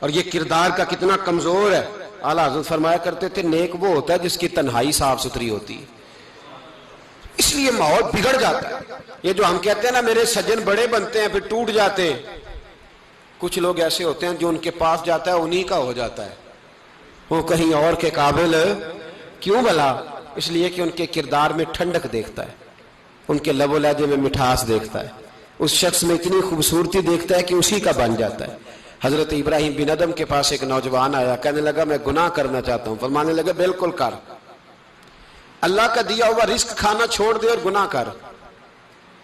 A: اور یہ کردار کا کتنا کمزور ہے۔ اعلیٰ حضرت فرمایا کرتے تھے نیک وہ ہوتا ہے جس کی تنہائی صاف ستھری ہوتی ہے، اس لیے ماحول بگڑ جاتا ہے۔ یہ جو ہم کہتے ہیں نا میرے سجن بڑے بنتے ہیں پھر ٹوٹ جاتے ہیں، کچھ لوگ ایسے ہوتے ہیں جو ان کے پاس جاتا ہے انہی کا ہو جاتا ہے، وہ کہیں اور کے قابل کیوں بھلا؟ اس لیے کہ ان کے کردار میں ٹھنڈک دیکھتا ہے، ان کے لب و لہجے میں مٹھاس دیکھتا ہے، اس شخص میں اتنی خوبصورتی دیکھتا ہے کہ اسی کا بن جاتا ہے۔ حضرت ابراہیم بن ادم کے پاس ایک نوجوان آیا، کہنے لگا میں گناہ کرنا چاہتا ہوں۔ فرمانے لگا بالکل کر، اللہ کا دیا ہوا رزق کھانا چھوڑ دے اور گناہ کر۔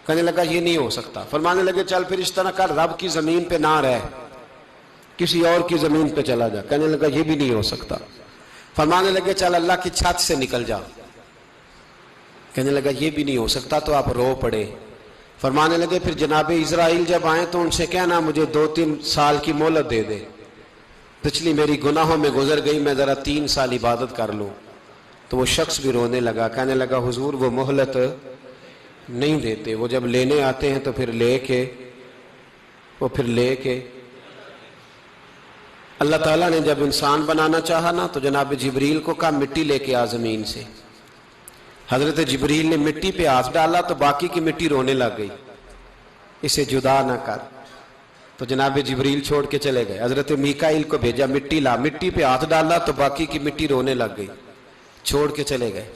A: کہنے لگا یہ نہیں ہو سکتا۔ فرمانے لگے چل پھر اس طرح کر، رب کی زمین پہ نہ رہ، کسی اور کی زمین پہ چلا جا۔ کہنے لگا یہ بھی نہیں ہو سکتا۔ فرمانے لگے چل اللہ کی چھت سے نکل جا۔ کہنے لگا یہ بھی نہیں ہو سکتا، تو آپ رو پڑے۔ فرمانے لگے پھر جناب اسرائیل جب آئیں تو ان سے کہنا مجھے 2-3 سال کی مہلت دے دے، پچھلی میری گناہوں میں گزر گئی، میں ذرا 3 سال عبادت کر لوں۔ تو وہ شخص بھی رونے لگا، کہنے لگا حضور وہ مہلت نہیں دیتے، وہ جب لینے آتے ہیں تو پھر لے کے اللہ تعالیٰ نے جب انسان بنانا چاہا نا تو جناب جبریل کو کہا مٹی لے کے آ زمین سے۔ حضرت جبریل نے مٹی پہ ہاتھ ڈالا تو باقی کی مٹی رونے لگ گئی، اسے جدا نہ کر۔ تو جناب جبریل چھوڑ کے چلے گئے۔ حضرت میکائیل کو بھیجا مٹی لا، مٹی پہ ہاتھ ڈالا تو باقی کی مٹی رونے لگ گئی، چھوڑ کے چلے گئے۔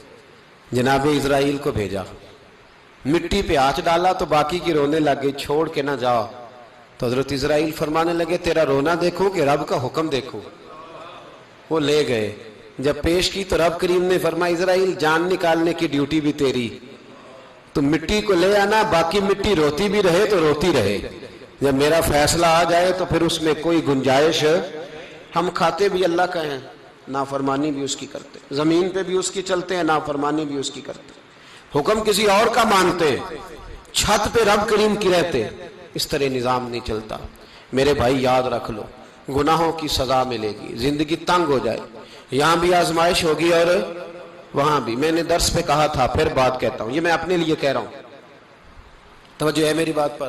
A: جناب اسرائیل کو بھیجا، مٹی پہ ہاتھ ڈالا تو باقی کی رونے لگ گئی، چھوڑ کے نہ جاؤ۔ تو حضرت اسرائیل فرمانے لگے تیرا رونا دیکھو کہ رب کا حکم دیکھو۔ وہ لے گئے، جب پیش کی تو رب کریم نے فرمایا اسرائیل جان نکالنے کی ڈیوٹی بھی تیری، تو مٹی کو لے آنا، باقی مٹی روتی بھی رہے تو روتی رہے، جب میرا فیصلہ آ جائے تو پھر اس میں کوئی گنجائش۔ ہم کھاتے بھی اللہ کا ہیں، نافرمانی بھی اس کی کرتے، زمین پہ بھی اس کی چلتے ہیں، نافرمانی بھی اس کی کرتے، حکم کسی اور کا مانتے، چھت پہ رب کریم کی رہتے۔ اس طرح نظام نہیں چلتا۔ میرے بھائی یاد رکھ لو، گناہوں کی سزا ملے گی، زندگی تنگ ہو جائے، یہاں بھی آزمائش ہوگی اور وہاں بھی۔ میں نے درس پہ کہا تھا، پھر بات کہتا ہوں، یہ میں اپنے لیے کہہ رہا ہوں، توجہ ہے میری بات پر۔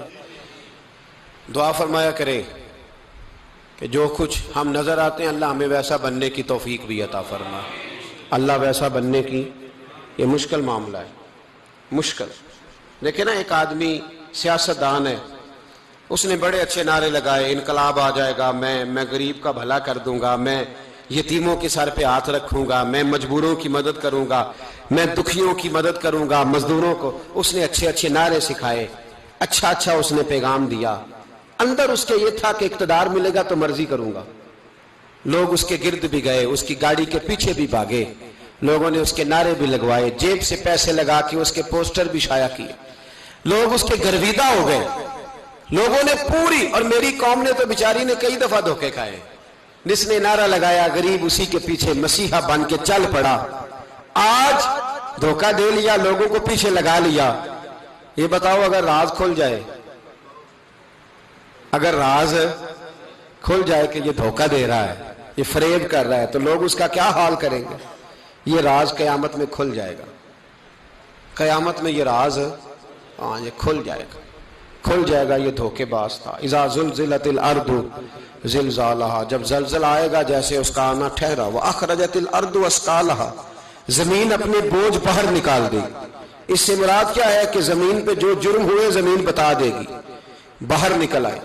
A: دعا فرمایا کرے کہ جو کچھ ہم نظر آتے ہیں اللہ ہمیں ویسا بننے کی توفیق بھی عطا فرما۔ اللہ ویسا بننے کی، یہ مشکل معاملہ ہے، مشکل۔ دیکھیں نا ایک آدمی سیاستدان ہے، اس نے بڑے اچھے نعرے لگائے، انقلاب آ جائے گا، میں غریب کا بھلا کر دوں گا، میں یتیموں کے سر پہ ہاتھ رکھوں گا، میں مجبوروں کی مدد کروں گا، میں دکھیوں کی مدد کروں گا، مزدوروں کو۔ اس نے اچھے اچھے نعرے سکھائے، اچھا اس نے پیغام دیا، اندر اس کے یہ تھا کہ اقتدار ملے گا تو مرضی کروں گا۔ لوگ اس کے گرد بھی گئے، اس کی گاڑی کے پیچھے بھی بھاگے، لوگوں نے اس کے نعرے بھی لگوائے، جیب سے پیسے لگا کے اس کے پوسٹر بھی شائع کیے، لوگ اس کے گرویدہ ہو گئے، لوگوں نے پوری، اور میری قوم نے تو بیچاری نے کئی دفعہ دھوکے کھائے۔ جس نے نعرہ لگایا غریب اسی کے پیچھے مسیحا بن کے چل پڑا۔ آج دھوکہ دے لیا، لوگوں کو پیچھے لگا لیا۔ یہ بتاؤ اگر راز کھل جائے، اگر راز کھل جائے کہ یہ دھوکہ دے رہا ہے، یہ فریب کر رہا ہے، تو لوگ اس کا کیا حال کریں گے؟ یہ راز قیامت میں کھل جائے گا، قیامت میں یہ راز یہ کھل جائے گا، یہ دھوکے باز تھا۔ اذا زلزلت الارض زلزالها، جب زلزلہ آئے گا جیسے اس کا آنا ٹھہرا، واخرجت الارض اثقالها، زمین اپنے بوجھ باہر نکال دے گی۔ اس سے مراد کیا ہے کہ زمین پہ جو جرم ہوئے زمین بتا دے گی، باہر نکل آئے۔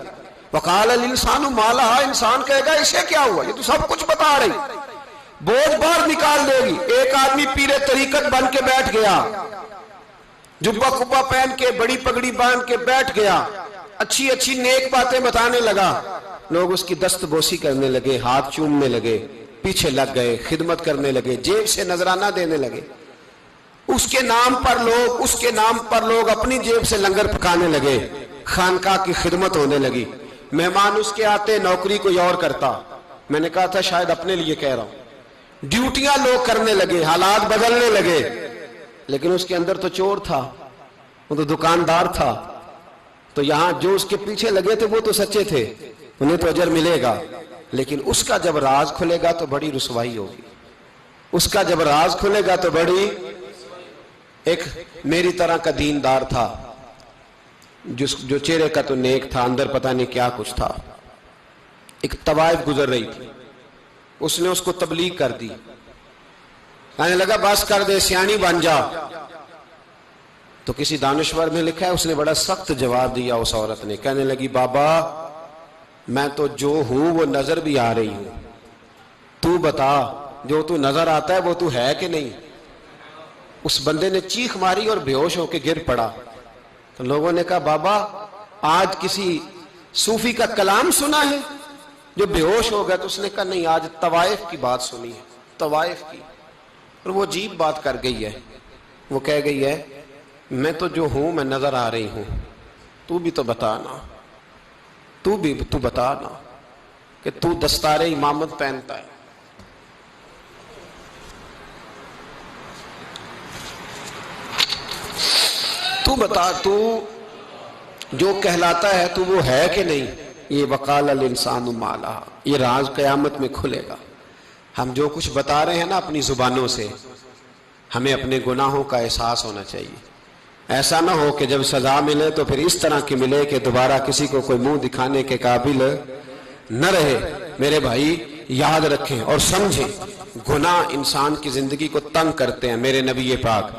A: وقال الانسان ما لها، انسان کہے گا اسے کیا ہوا، یہ تو سب کچھ بتا رہی، بوجھ باہر نکال دے گی۔ ایک آدمی پیر طریقت بن کے بیٹھ گیا، جبہ کبا پہن کے بڑی پگڑی باندھ کے بیٹھ گیا، اچھی اچھی نیک باتیں بتانے لگا، لوگ اس کی دست بوسی کرنے لگے، ہاتھ چومنے لگے، پیچھے لگ گئے، خدمت کرنے لگے، جیب سے نذرانہ دینے لگے، اس کے نام پر لوگ اپنی جیب سے لنگر پکانے لگے، خانقاہ کی خدمت ہونے لگی، مہمان اس کے آتے، نوکری کوئی اور کرتا۔ میں نے کہا تھا شاید اپنے لیے کہہ رہا ہوں، ڈیوٹیاں لوگ کرنے لگے، حالات بدلنے لگے، لیکن اس کے اندر تو چور تھا، وہ تو دکاندار تھا، تو یہاں جو اس کے پیچھے لگے تھے وہ تو سچے تھے، انہیں تو اجر ملے گا، لیکن اس کا جب راز کھلے گا تو بڑی رسوائی ہوگی، اس کا جب راز کھلے گا تو بڑی۔ ایک میری طرح کا دیندار تھا، جو چہرے کا تو نیک تھا، اندر پتہ نہیں کیا کچھ تھا۔ ایک طوائف گزر رہی تھی، اس نے اس کو تبلیغ کر دی، کہنے لگا بس کر دے، سیانی بن جا۔ تو کسی دانشور میں لکھا ہے اس نے بڑا سخت جواب دیا، اس عورت نے کہنے لگی بابا میں تو جو ہوں وہ نظر بھی آ رہی ہوں، تو بتا جو تو نظر آتا ہے وہ تو ہے کہ نہیں؟ اس بندے نے چیخ ماری اور بے ہوش ہو کے گر پڑا. تو لوگوں نے کہا بابا آج کسی صوفی کا کلام سنا ہے جو بے ہوش ہو گیا؟ تو اس نے کہا نہیں، آج طوائف کی بات سنی ہے، طوائف کی. اور وہ عجیب بات کر گئی ہے، وہ کہہ گئی ہے میں تو جو ہوں میں نظر آ رہی ہوں، تو بھی تو بتانا، تو بتانا کہ تو دستار امامت پہنتا ہے. تو بتا تو جو کہلاتا ہے تو وہ ہے کہ نہیں؟ یہ وقال الانسان ما لہا، یہ راز قیامت میں کھلے گا. ہم جو کچھ بتا رہے ہیں نا اپنی زبانوں سے، ہمیں اپنے گناہوں کا احساس ہونا چاہیے. ایسا نہ ہو کہ جب سزا ملے تو پھر اس طرح کی ملے کہ دوبارہ کسی کو کوئی منہ دکھانے کے قابل نہ رہے. میرے بھائی یاد رکھیں اور سمجھیں، گناہ انسان کی زندگی کو تنگ کرتے ہیں. میرے نبی پاک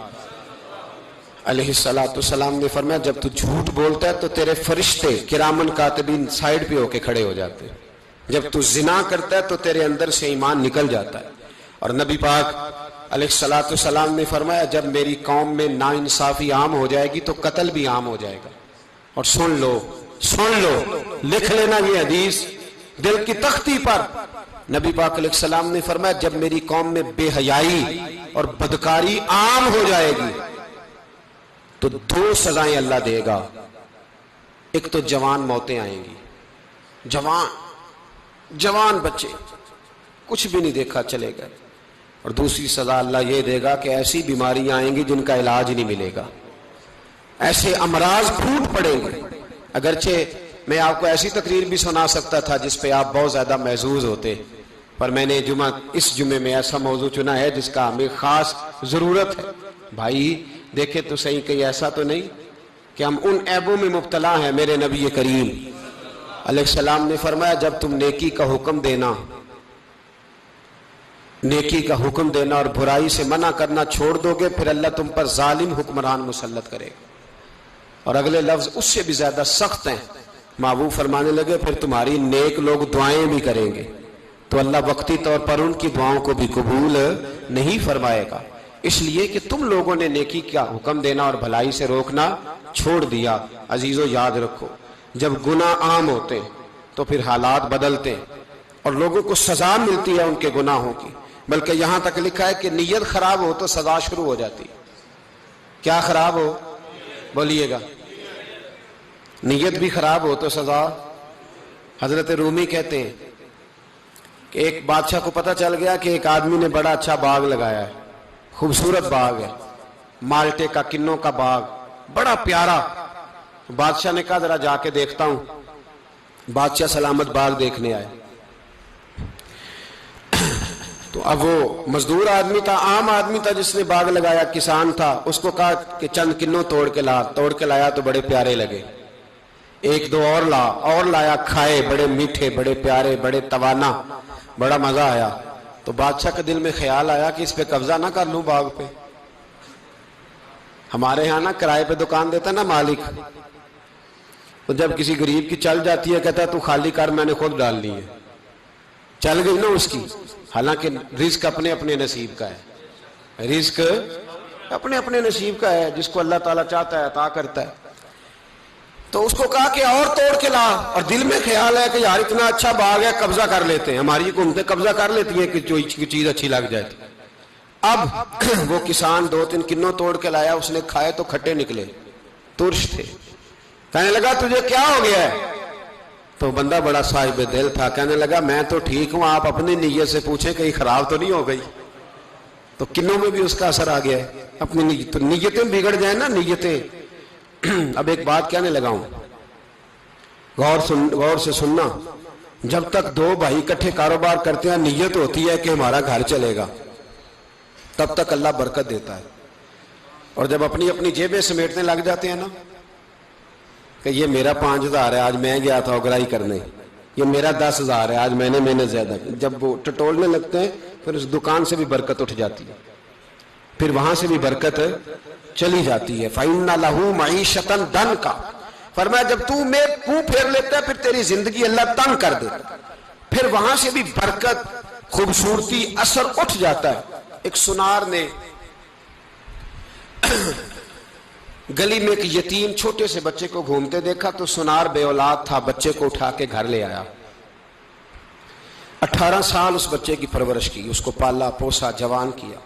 A: علیہ السلام نے فرمایا جب تو جھوٹ بولتا ہے تو تیرے فرشتے کرامن کاتبین سائیڈ پہ ہو کے کھڑے ہو جاتے ہیں. جب تو زنا کرتا ہے تو تیرے اندر سے ایمان نکل جاتا ہے. اور نبی پاک علیہ السلام نے فرمایا جب میری قوم میں ناانصافی عام ہو جائے گی تو قتل بھی عام ہو جائے گا. اور سن لو لکھ لینا یہ حدیث دل کی تختی پر. نبی پاک علیہ السلام نے فرمایا جب میری قوم میں بے حیائی اور بدکاری عام ہو جائے گی تو 2 سزائیں اللہ دے گا. ایک تو جوان موتیں آئیں گی، جوان بچے کچھ بھی نہیں دیکھا چلے گئے. اور دوسری سزا اللہ یہ دے گا کہ ایسی بیماریاں آئیں گی جن کا علاج نہیں ملے گا، ایسے امراض پھوٹ پڑیں گے. اگرچہ میں آپ کو ایسی تقریر بھی سنا سکتا تھا جس پہ آپ بہت زیادہ محظوظ ہوتے، پر میں نے اس جمعے میں ایسا موضوع چنا ہے جس کا ہمیں خاص ضرورت ہے. بھائی دیکھیں تو صحیح، کہیں ایسا تو نہیں کہ ہم ان عیبوں میں مبتلا ہیں. میرے نبی کریم علیہ السلام نے فرمایا جب تم نیکی کا حکم دینا اور برائی سے منع کرنا چھوڑ دو گے پھر اللہ تم پر ظالم حکمران مسلط کرے گا. اور اگلے لفظ اس سے بھی زیادہ سخت ہیں. محبوب فرمانے لگے پھر تمہاری نیک لوگ دعائیں بھی کریں گے تو اللہ وقتی طور پر ان کی دعاؤں کو بھی قبول نہیں فرمائے گا. اس لیے کہ تم لوگوں نے نیکی کا حکم دینا اور بھلائی سے روکنا چھوڑ دیا. عزیزو یاد رکھو جب گناہ عام ہوتے تو پھر حالات بدلتے اور لوگوں کو سزا ملتی ہے ان کے گناہوں کی. بلکہ یہاں تک لکھا ہے کہ نیت خراب ہو تو سزا شروع ہو جاتی. کیا خراب ہو؟ بولیے گا. نیت بھی خراب ہو تو سزا. حضرت رومی کہتے ہیں کہ ایک بادشاہ کو پتہ چل گیا کہ ایک آدمی نے بڑا اچھا باغ لگایا ہے، خوبصورت باغ ہے، مالٹے کا، کنوں کا باغ، بڑا پیارا. بادشاہ نے کہا ذرا جا کے دیکھتا ہوں. بادشاہ سلامت باغ دیکھنے آئے. تو اب وہ مزدور آدمی تھا، عام آدمی تھا جس نے باغ لگایا، کسان تھا. اس کو کہا کہ چند کنوں توڑ کے لایا تو بڑے پیارے لگے. 1-2 اور لایا، کھائے، بڑے میٹھے، بڑے پیارے، بڑے توانا، بڑا مزہ آیا. تو بادشاہ کے دل میں خیال آیا کہ اس پہ قبضہ نہ کر لوں باغ پہ. ہمارے ہاں نا کرائے پہ دکان دیتا نا مالک، تو جب کسی غریب کی چل جاتی ہے کہتا ہے تو خالی کر، میں نے خود ڈال لی ہے. چل گئی نا اس کی. حالانکہ رزق اپنے اپنے نصیب کا ہے، رزق اپنے اپنے نصیب کا ہے، جس کو اللہ تعالیٰ چاہتا ہے عطا کرتا ہے. تو اس کو کہا کہ اور توڑ کے لا. اور دل میں خیال ہے کہ یار اتنا اچھا باغ ہے، قبضہ کر لیتے ہیں. ہماری حکومتیں قبضہ کر لیتی ہیں کہ جو چیز اچھی لگ جائے. اب وہ کسان 2-3 کنوں توڑ کے لایا، اس نے کھائے تو کھٹے نکلے، ترش تھے. کہنے لگا تجھے کیا ہو گیا ہے؟ تو بندہ بڑا صاحب دل تھا، کہنے لگا میں تو ٹھیک ہوں، آپ اپنی نیت سے پوچھیں کہیں خراب تو نہیں ہو گئی. تو کنوں میں بھی اس کا اثر آ گیا ہے. اپنی نیتیں بگڑ جائیں نا، نیتیں. اب ایک بات کہنے لگا ہوں، غور سے سننا. جب تک 2 بھائی اکٹھے کاروبار کرتے ہیں نیت ہوتی ہے کہ ہمارا گھر چلے گا، تب تک اللہ برکت دیتا ہے. اور جب اپنی اپنی جیبیں سمیٹنے لگ جاتے ہیں نا کہ یہ میرا 5,000 ہے، آج میں گیا تھا اگرائی کرنے، یہ میرا 10,000 ہے، آج میں نے محنت زیادہ کی. جب وہ ٹٹولنے لگتے ہیں پھر اس دکان سے بھی برکت اٹھ جاتی ہے، پھر وہاں سے بھی برکت چلی جاتی ہے. فَإِنَّ لَهُ مَعِيشَةً ضَنْكَ. فرمایا جب تو میں منہ پھیر لیتا ہے پھر تیری زندگی اللہ تنگ کر دیتا، پھر وہاں سے بھی برکت، خوبصورتی، اثر اٹھ جاتا ہے۔ ایک سنار نے گلی میں ایک یتیم چھوٹے سے بچے کو گھومتے دیکھا تو سنار بے اولاد تھا، بچے کو اٹھا کے گھر لے آیا، 18 سال اس بچے کی پرورش کی، اس کو پالا پوسا، جوان کیا۔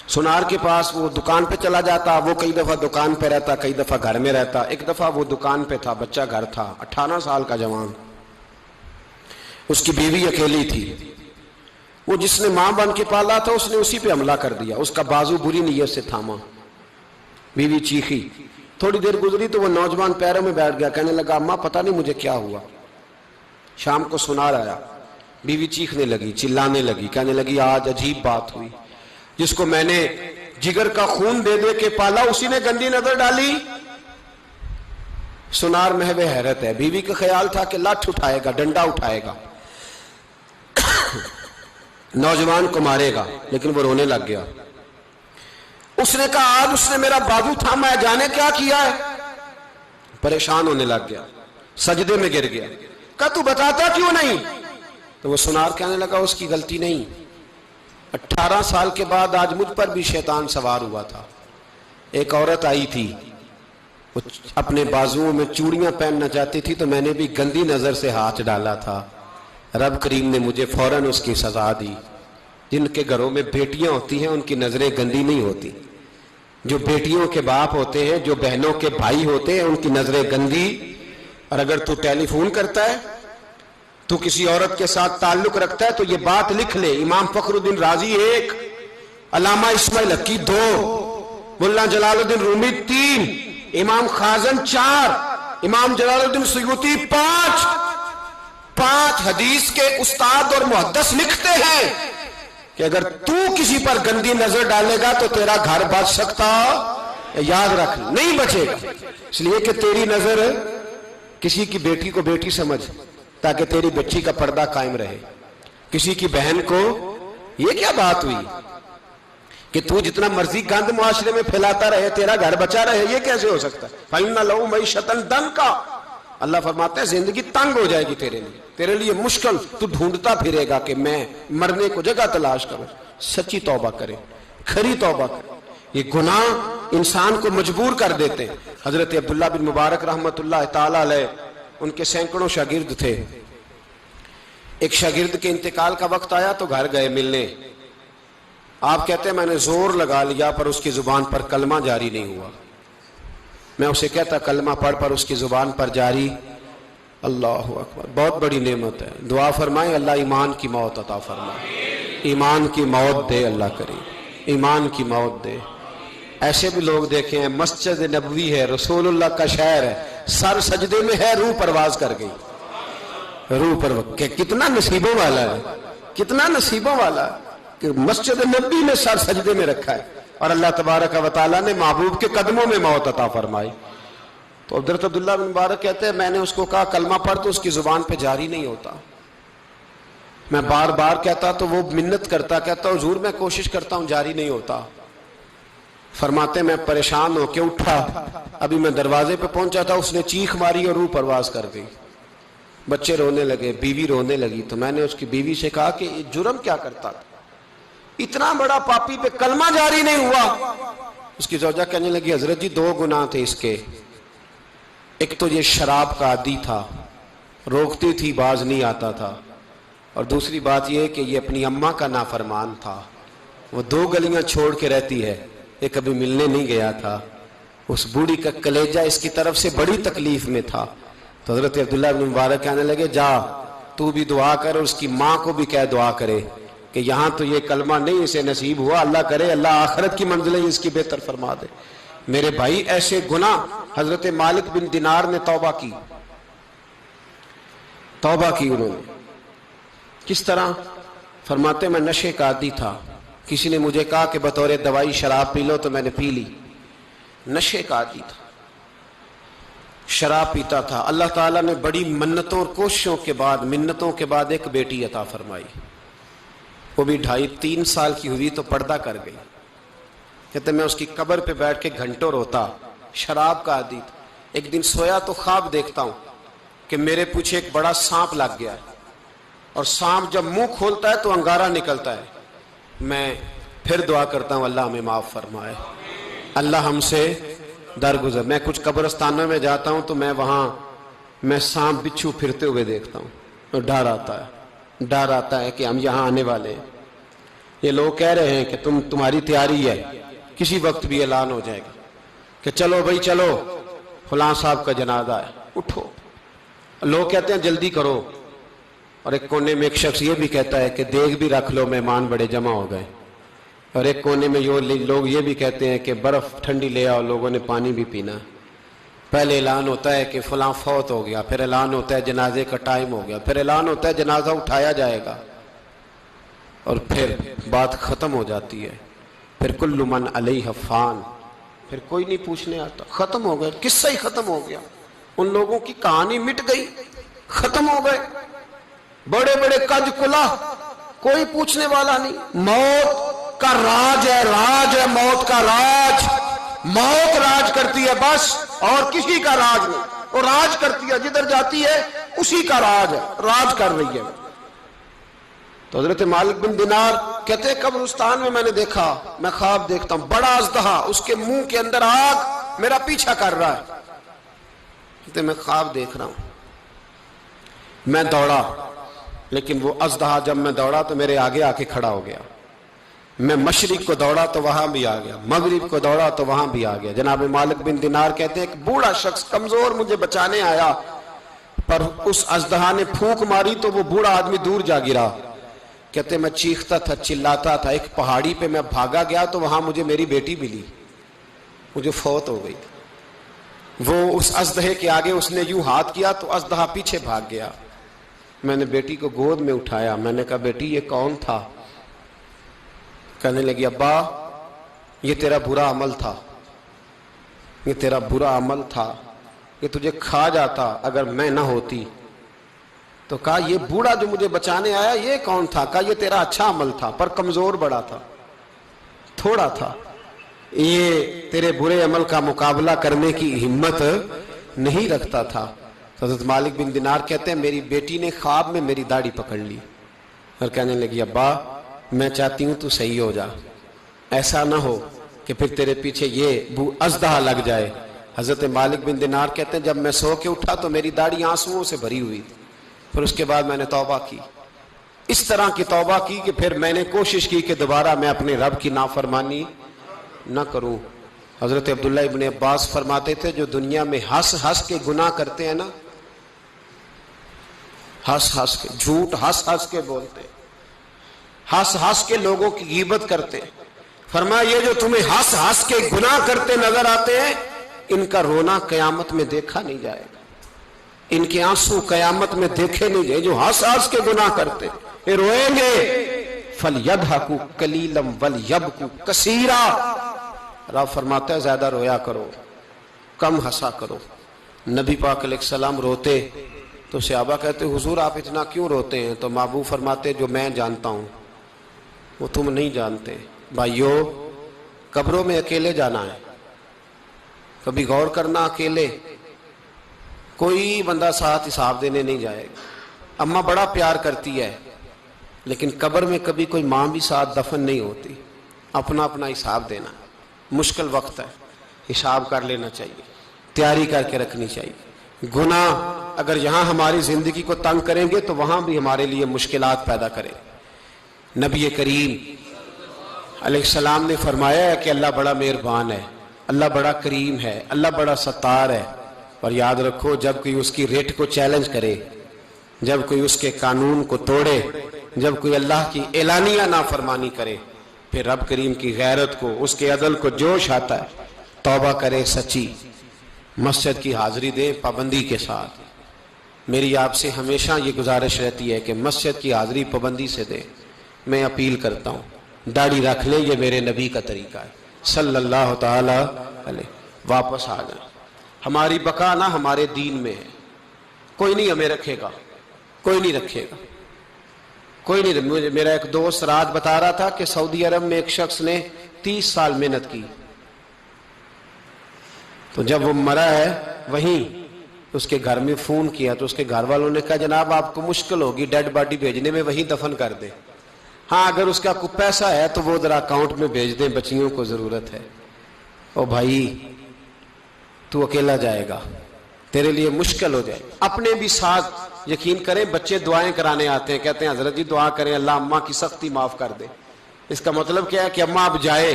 A: سنار کے پاس وہ دکان پہ چلا جاتا، وہ کئی دفعہ دکان پہ رہتا، کئی دفعہ گھر میں رہتا۔ ایک دفعہ وہ دکان پہ تھا، بچہ گھر تھا، 18 سال کا جوان، اس کی بیوی اکیلی تھی۔ وہ جس نے ماں بن کے پالا تھا اس نے اسی پہ حملہ کر دیا، اس کا بازو بری نیت سے تھاما، بیوی چیخی۔ تھوڑی دیر گزری تو وہ نوجوان پیروں میں بیٹھ گیا، کہنے لگا اماں پتہ نہیں مجھے کیا ہوا۔ شام کو سنار آیا، بیوی چیخنے لگی، چلانے لگی، کہنے لگی آج عجیب بات ہوئی، جس کو میں نے جگر کا خون دے دے کے پالا اسی نے گندی نظر ڈالی۔ سنار محو حیرت ہے، بیوی کا خیال تھا کہ لاٹھ اٹھائے گا، ڈنڈا اٹھائے گا، نوجوان کو مارے گا، لیکن وہ رونے لگ گیا۔ اس نے کہا آج اس نے میرا بازو تھاما ہے، جانے کیا کیا ہے؟ پریشان ہونے لگ گیا، سجدے میں گر گیا، کہا تو بتاتا کیوں نہیں؟ تو وہ سنار کہنے لگا اس کی غلطی نہیں، 18 سال کے بعد آج مجھ پر بھی شیطان سوار ہوا تھا۔ ایک عورت آئی تھی، وہ اپنے بازوؤں میں چوڑیاں پہننا چاہتی تھی تو میں نے بھی گندی نظر سے ہاتھ ڈالا تھا، رب کریم نے مجھے فوراً اس کی سزا دی۔ جن کے گھروں میں بیٹیاں ہوتی ہیں ان کی نظریں گندی نہیں ہوتی، جو بیٹیوں کے باپ ہوتے ہیں، جو بہنوں کے بھائی ہوتے ہیں، ان کی نظریں گندی۔ اور اگر تو ٹیلی فون کرتا ہے، تو کسی عورت کے ساتھ تعلق رکھتا ہے تو یہ بات لکھ لے، امام فخر الدین رازی 1، علامہ اسماعیل حقی 2، ملا جلال الدین رومی 3، امام خازن 4، امام جلال الدین سیوطی 5 حدیث کے استاد اور محدث لکھتے ہیں کہ اگر تو کسی پر گندی نظر ڈالے گا تو تیرا گھر بچ سکتا، یاد رکھ نہیں بچے گا، اس لیے کہ تیری نظر کسی کی بیٹی کو بیٹی سمجھ تاکہ تیری بچی کا پردہ قائم رہے، کسی کی بہن کو۔ یہ کیا بات ہوئی کہ تو جتنا مرضی گند معاشرے میں پھیلاتا رہے تیرا گھر بچا رہے؟ یہ کیسے ہو سکتا ہے؟ فَإِنَّ لَهُ مَعِيشَةً ضَنْكَ، اللہ فرماتے ہیں زندگی تنگ ہو جائے گی تیرے لیے مشکل، تو ڈھونڈتا پھرے گا کہ میں مرنے کو جگہ تلاش کروں۔ سچی توبہ کرے، کھری توبہ کرے۔ یہ گناہ انسان کو مجبور کر دیتے ہیں۔ حضرت عبداللہ بن مبارک رحمت اللہ تعالی علیہ، ان کے سینکڑوں شاگرد تھے، ایک شاگرد کے انتقال کا وقت آیا تو گھر گئے ملنے۔ آپ کہتے ہیں میں نے زور لگا لیا پر اس کی زبان پر کلمہ جاری نہیں ہوا۔ میں اسے کہتا کلمہ پڑھ پر اس کی زبان پر جاری۔ اللہ اکبر، بہت بڑی نعمت ہے۔ دعا فرمائیں اللہ ایمان کی موت عطا فرمائے، ایمان کی موت دے اللہ کریم، ایمان کی موت دے۔ ایسے بھی لوگ دیکھے ہیں، مسجد نبوی ہے، رسول اللہ کا شہر ہے، سر سجدے میں ہے، روح پرواز کر گئی، روح پرواز۔ کتنا نصیبوں والا ہے، کتنا نصیبوں والا ہے کہ مسجد نبوی میں سر سجدے میں رکھا ہے اور اللہ تبارک و تعالیٰ نے محبوب کے قدموں میں موت عطا فرمائی۔ تو حضرت عبداللہ بن مبارک کہتے ہیں میں نے اس کو کہا کلمہ پڑھ تو اس کی زبان پہ جاری نہیں ہوتا۔ میں بار بار کہتا تو وہ منت کرتا، کہتا حضور میں کوشش کرتا ہوں جاری نہیں ہوتا۔ فرماتے میں پریشان ہو کے اٹھا، ابھی میں دروازے پہ پہنچا تھا اس نے چیخ ماری اور روح پرواز کر گئی۔ بچے رونے لگے، بیوی رونے لگی، تو میں نے اس کی بیوی سے کہا کہ یہ جرم کیا کرتا تھا، اتنا بڑا پاپی پہ کلمہ جاری نہیں ہوا۔ اس کی زوجہ کہنے لگی حضرت جی 2 گناہ تھے اس کے، ایک تو یہ شراب کا عادی تھا، روکتی تھی باز نہیں آتا تھا، اور دوسری بات یہ کہ یہ اپنی اماں کا نافرمان تھا، وہ 2 گلیاں چھوڑ کے رہتی ہے، یہ کبھی ملنے نہیں گیا تھا، اس بوڑھی کا کلیجہ اس کی طرف سے بڑی تکلیف میں تھا۔ تو حضرت عبداللہ بن مبارک کہنے لگے جا تو بھی دعا کر اور اس کی ماں کو بھی کہہ دعا کرے کہ یہاں تو یہ کلمہ نہیں اسے نصیب ہوا، اللہ کرے اللہ آخرت کی منزلیں اس کی بہتر فرما دے۔ میرے بھائی ایسے گناہ حضرت مالک بن دینار نے توبہ کی انہوں نے۔ کس طرح؟ فرماتے میں نشے کا عادی تھا، کسی نے مجھے کہا کہ بطور دوائی شراب پی لو تو میں نے پی لی، نشے کا عادی تھا، شراب پیتا تھا۔ اللہ تعالیٰ نے بڑی منتوں اور کوششوں کے بعد، منتوں کے بعد ایک بیٹی عطا فرمائی، وہ بھی 2.5-3 سال کی ہوئی تو پردہ کر گئی۔ کہتے میں اس کی قبر پہ بیٹھ کے گھنٹوں روتا شراب کا عادی تھا. ایک دن سویا تو خواب دیکھتا ہوں کہ میرے پیچھے ایک بڑا سانپ لگ گیا ہے اور سانپ جب منہ کھولتا ہے تو انگارہ نکلتا ہے. میں پھر دعا کرتا ہوں اللہ ہمیں معاف فرمائے, اللہ ہم سے درگزر. میں کچھ قبرستانوں میں جاتا ہوں تو میں سانپ بچھو پھرتے ہوئے دیکھتا ہوں اور ڈر آتا ہے کہ ہم یہاں آنے والے ہیں. یہ لوگ کہہ رہے ہیں کہ تمہاری تیاری ہے, کسی وقت بھی اعلان ہو جائے گا کہ چلو بھائی چلو فلاں صاحب کا جنازہ ہے, اٹھو. لوگ کہتے ہیں جلدی کرو, اور ایک کونے میں ایک شخص یہ بھی کہتا ہے کہ دیگ بھی رکھ لو, مہمان بڑے جمع ہو گئے. اور ایک کونے میں لوگ یہ بھی کہتے ہیں کہ برف ٹھنڈی لے آؤ, لوگوں نے پانی بھی پینا. پہلے اعلان ہوتا ہے کہ فلاں فوت ہو گیا, پھر اعلان ہوتا ہے جنازے کا ٹائم ہو گیا, پھر اعلان ہوتا ہے جنازہ اٹھایا جائے گا, اور پھر بات ختم ہو جاتی ہے. پھر کل من علیہ فان, پھر کوئی نہیں پوچھنے آتا. ختم ہو گئے, قصہ ہی ختم ہو گیا. ان لوگوں کی کہانی مٹ گئی, ختم ہو گئے. بڑے بڑے کج کلا, کوئی پوچھنے والا نہیں. موت کا راج ہے, راج ہے موت کا راج. موت راج کرتی ہے بس, اور کسی کا راج نہیں. اور راج کرتی ہے, جدھر جاتی ہے اسی کا راج ہے, راج کر رہی ہے. تو حضرت مالک بن دینار کہتے ہیں قبرستان میں میں نے دیکھا, میں خواب دیکھتا ہوں بڑا اژدہا, اس کے منہ کے اندر آگ میرا پیچھا کر رہا ہے. کہتے میں خواب دیکھ رہا ہوں. میں دوڑا, لیکن وہ اژدہا جب میں دوڑا تو میرے آگے آ کے کھڑا ہو گیا. میں مشرق کو دوڑا تو وہاں بھی آ گیا, مغرب کو دوڑا تو وہاں بھی آ گیا. جناب مالک بن دینار کہتے ہیں ایک بوڑھا شخص کمزور مجھے بچانے آیا, پر اس اژدہا نے پھونک ماری تو وہ بوڑھا آدمی دور جا گرا. کہتے میں چیختا تھا, چلاتا تھا. ایک پہاڑی پہ میں بھاگا گیا تو وہاں مجھے میری بیٹی ملی, مجھے فوت ہو گئی. وہ اس اژدہے کے آگے اس نے یوں ہاتھ کیا تو اژدہا پیچھے بھاگ گیا. میں نے بیٹی کو گود میں اٹھایا, میں نے کہا بیٹی یہ کون تھا؟ کہنے لگی ابا یہ تیرا برا عمل تھا, یہ تیرا برا عمل تھا, یہ تجھے کھا جاتا اگر میں نہ ہوتی. تو کہا یہ بوڑھا جو مجھے بچانے آیا یہ کون تھا؟ کہا یہ تیرا اچھا عمل تھا, پر کمزور بڑا تھا, تھوڑا تھا, یہ تیرے برے عمل کا مقابلہ کرنے کی ہمت نہیں رکھتا تھا. حضرت مالک بن دینار کہتے ہیں میری بیٹی نے خواب میں میری داڑھی پکڑ لی اور کہنے لگی ابا میں چاہتی ہوں تو صحیح ہو جا, ایسا نہ ہو کہ پھر تیرے پیچھے یہ اژدہا لگ جائے. حضرت مالک بن دینار کہتے ہیں جب میں سو کے اٹھا تو میری داڑھی آنسوؤں سے بھری ہوئی تھی. پھر اس کے بعد میں نے توبہ کی, اس طرح کی توبہ کی کہ پھر میں نے کوشش کی کہ دوبارہ میں اپنے رب کی نافرمانی نہ کروں. حضرت عبداللہ ابن عباس فرماتے تھے جو دنیا میں ہنس ہنس کے گناہ کرتے ہیں نا, ہنس ہنس کے جھوٹ ہنس ہنس کے بولتے, ہنس ہنس کے لوگوں کی غیبت کرتے, فرمایا یہ جو تمہیں ہنس ہنس کے گناہ کرتے نظر آتے ہیں ان کا رونا قیامت میں دیکھا نہیں جائے گا, ان کے آنسو قیامت میں دیکھے نہیں جائے. جو ہنس ہنس کے گناہ کرتے یہ روئیں گے. فَلْيَضْحَكُوا قَلِيلًا وَلْيَبْكُوا كَثِيرًا, رب فرماتا ہے زیادہ رویا کرو, کم ہنسا کرو. نبی پاک علیہ السلام روتے تو صحابہ کہتے حضور آپ اتنا کیوں روتے ہیں؟ تو محبوب فرماتے جو میں جانتا ہوں وہ تم نہیں جانتے. بھائیو قبروں میں اکیلے جانا ہے, کبھی غور کرنا, اکیلے کوئی بندہ ساتھ حساب دینے نہیں جائے گا. اماں بڑا پیار کرتی ہے لیکن قبر میں کبھی کوئی ماں بھی ساتھ دفن نہیں ہوتی. اپنا اپنا حساب دینا, مشکل وقت ہے, حساب کر لینا چاہیے, تیاری کر کے رکھنی چاہیے. گناہ اگر یہاں ہماری زندگی کو تنگ کریں گے تو وہاں بھی ہمارے لیے مشکلات پیدا کریں. نبی کریم علیہ السلام نے فرمایا ہے کہ اللہ بڑا مہربان ہے, اللہ بڑا کریم ہے, اللہ بڑا ستار ہے. اور یاد رکھو جب کوئی اس کی ریٹ کو چیلنج کرے, جب کوئی اس کے قانون کو توڑے, جب کوئی اللہ کی اعلانیہ نافرمانی کرے, پھر رب کریم کی غیرت کو, اس کے عدل کو جوش آتا ہے. توبہ کرے سچی, مسجد کی حاضری دے پابندی کے ساتھ. میری آپ سے ہمیشہ یہ گزارش رہتی ہے کہ مسجد کی حاضری پابندی سے دے. میں اپیل کرتا ہوں داڑھی رکھ لیں, یہ میرے نبی کا طریقہ ہے صلی اللہ تعالی علیہ. واپس آ جائیں, ہماری بقا نہ ہمارے دین میں ہے. کوئی نہیں ہمیں رکھے گا, کوئی نہیں رکھے گا, کوئی نہیں. میرا ایک دوست رات بتا رہا تھا کہ سعودی عرب میں ایک شخص نے 30 سال محنت کی, تو جب وہ مرا ہے وہیں اس کے گھر میں فون کیا تو اس کے گھر والوں نے کہا جناب آپ کو مشکل ہوگی ڈیڈ باڈی بھیجنے میں، وہیں دفن کر دیں، ہاں اگر اس کا کوئی پیسہ ہے تو وہ ذرا اکاؤنٹ میں بھیج دیں، بچیوں کو ضرورت ہے۔ او بھائی تو اکیلا جائے گا، تیرے لیے مشکل ہو جائے۔ اپنے بھی ساتھ یقین کریں، بچے دعائیں کرانے آتے ہیں، کہتے ہیں حضرت جی دعا کریں اللہ اماں کی سختی معاف کر دے۔ اس کا مطلب کیا ہے کہ اماں اب جائے،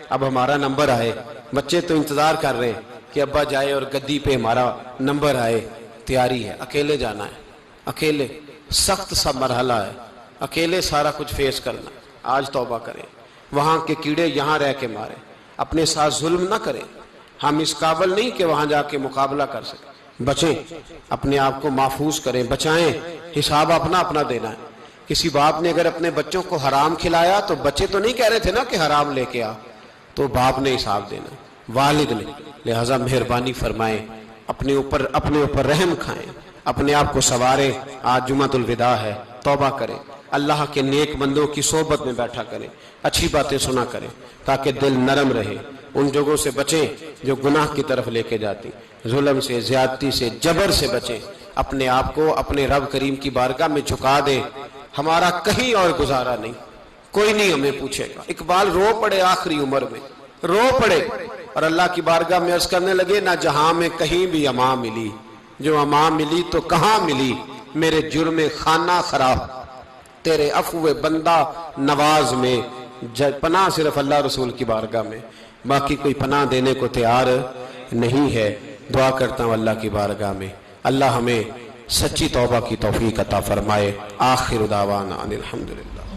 A: اب ہمارا نمبر آئے۔ بچے تو انتظار کر رہے ہیں کہ ابا جائے اور گدی پہ ہمارا نمبر آئے۔ تیاری ہے، اکیلے جانا ہے، اکیلے، سخت سا مرحلہ ہے، اکیلے سارا کچھ فیس کرنا۔ آج توبہ کریں، وہاں کے کیڑے یہاں رہ کے مارے، اپنے ساتھ ظلم نہ کریں۔ ہم اس قابل نہیں کہ وہاں جا کے مقابلہ کر سکیں، بچیں، اپنے آپ کو محفوظ کریں، بچائیں، حساب اپنا اپنا دینا ہے۔ کسی باپ نے اگر اپنے بچوں کو حرام کھلایا تو بچے تو نہیں کہہ رہے تھے نا کہ حرام لے کے آ، تو باپ نے حساب دینا، والد نے۔ لہذا مہربانی فرمائیں، اپنے اوپر رحم کھائیں، اپنے آپ کو سنواریں۔ آج جمعۃ الوداع ہے، توبہ کریں، اللہ کے نیک بندوں کی صحبت میں بیٹھا کریں، اچھی باتیں سنا کریں تاکہ دل نرم رہے۔ ان جگہوں سے بچیں جو گناہ کی طرف لے کے جاتی، ظلم سے، زیادتی سے، جبر سے بچیں۔ اپنے آپ کو اپنے رب کریم کی بارگاہ میں جھکا دیں۔ ہمارا کہیں اور گزارا نہیں، کوئی نہیں ہمیں پوچھے گا۔ اقبال رو پڑے آخری عمر میں، رو پڑے اور اللہ کی بارگاہ میں عرض کرنے لگے نہ جہاں میں کہیں بھی امان ملی، جو امان ملی تو کہاں ملی، میرے جرم خانہ خراب، تیرے عفو بندہ نواز میں۔ پناہ صرف اللہ رسول کی بارگاہ میں، باقی کوئی پناہ دینے کو تیار نہیں ہے۔ دعا کرتا ہوں اللہ کی بارگاہ میں اللہ ہمیں سچی توبہ کی توفیق عطا فرمائے۔ آخر دعوانا ان الحمدللہ۔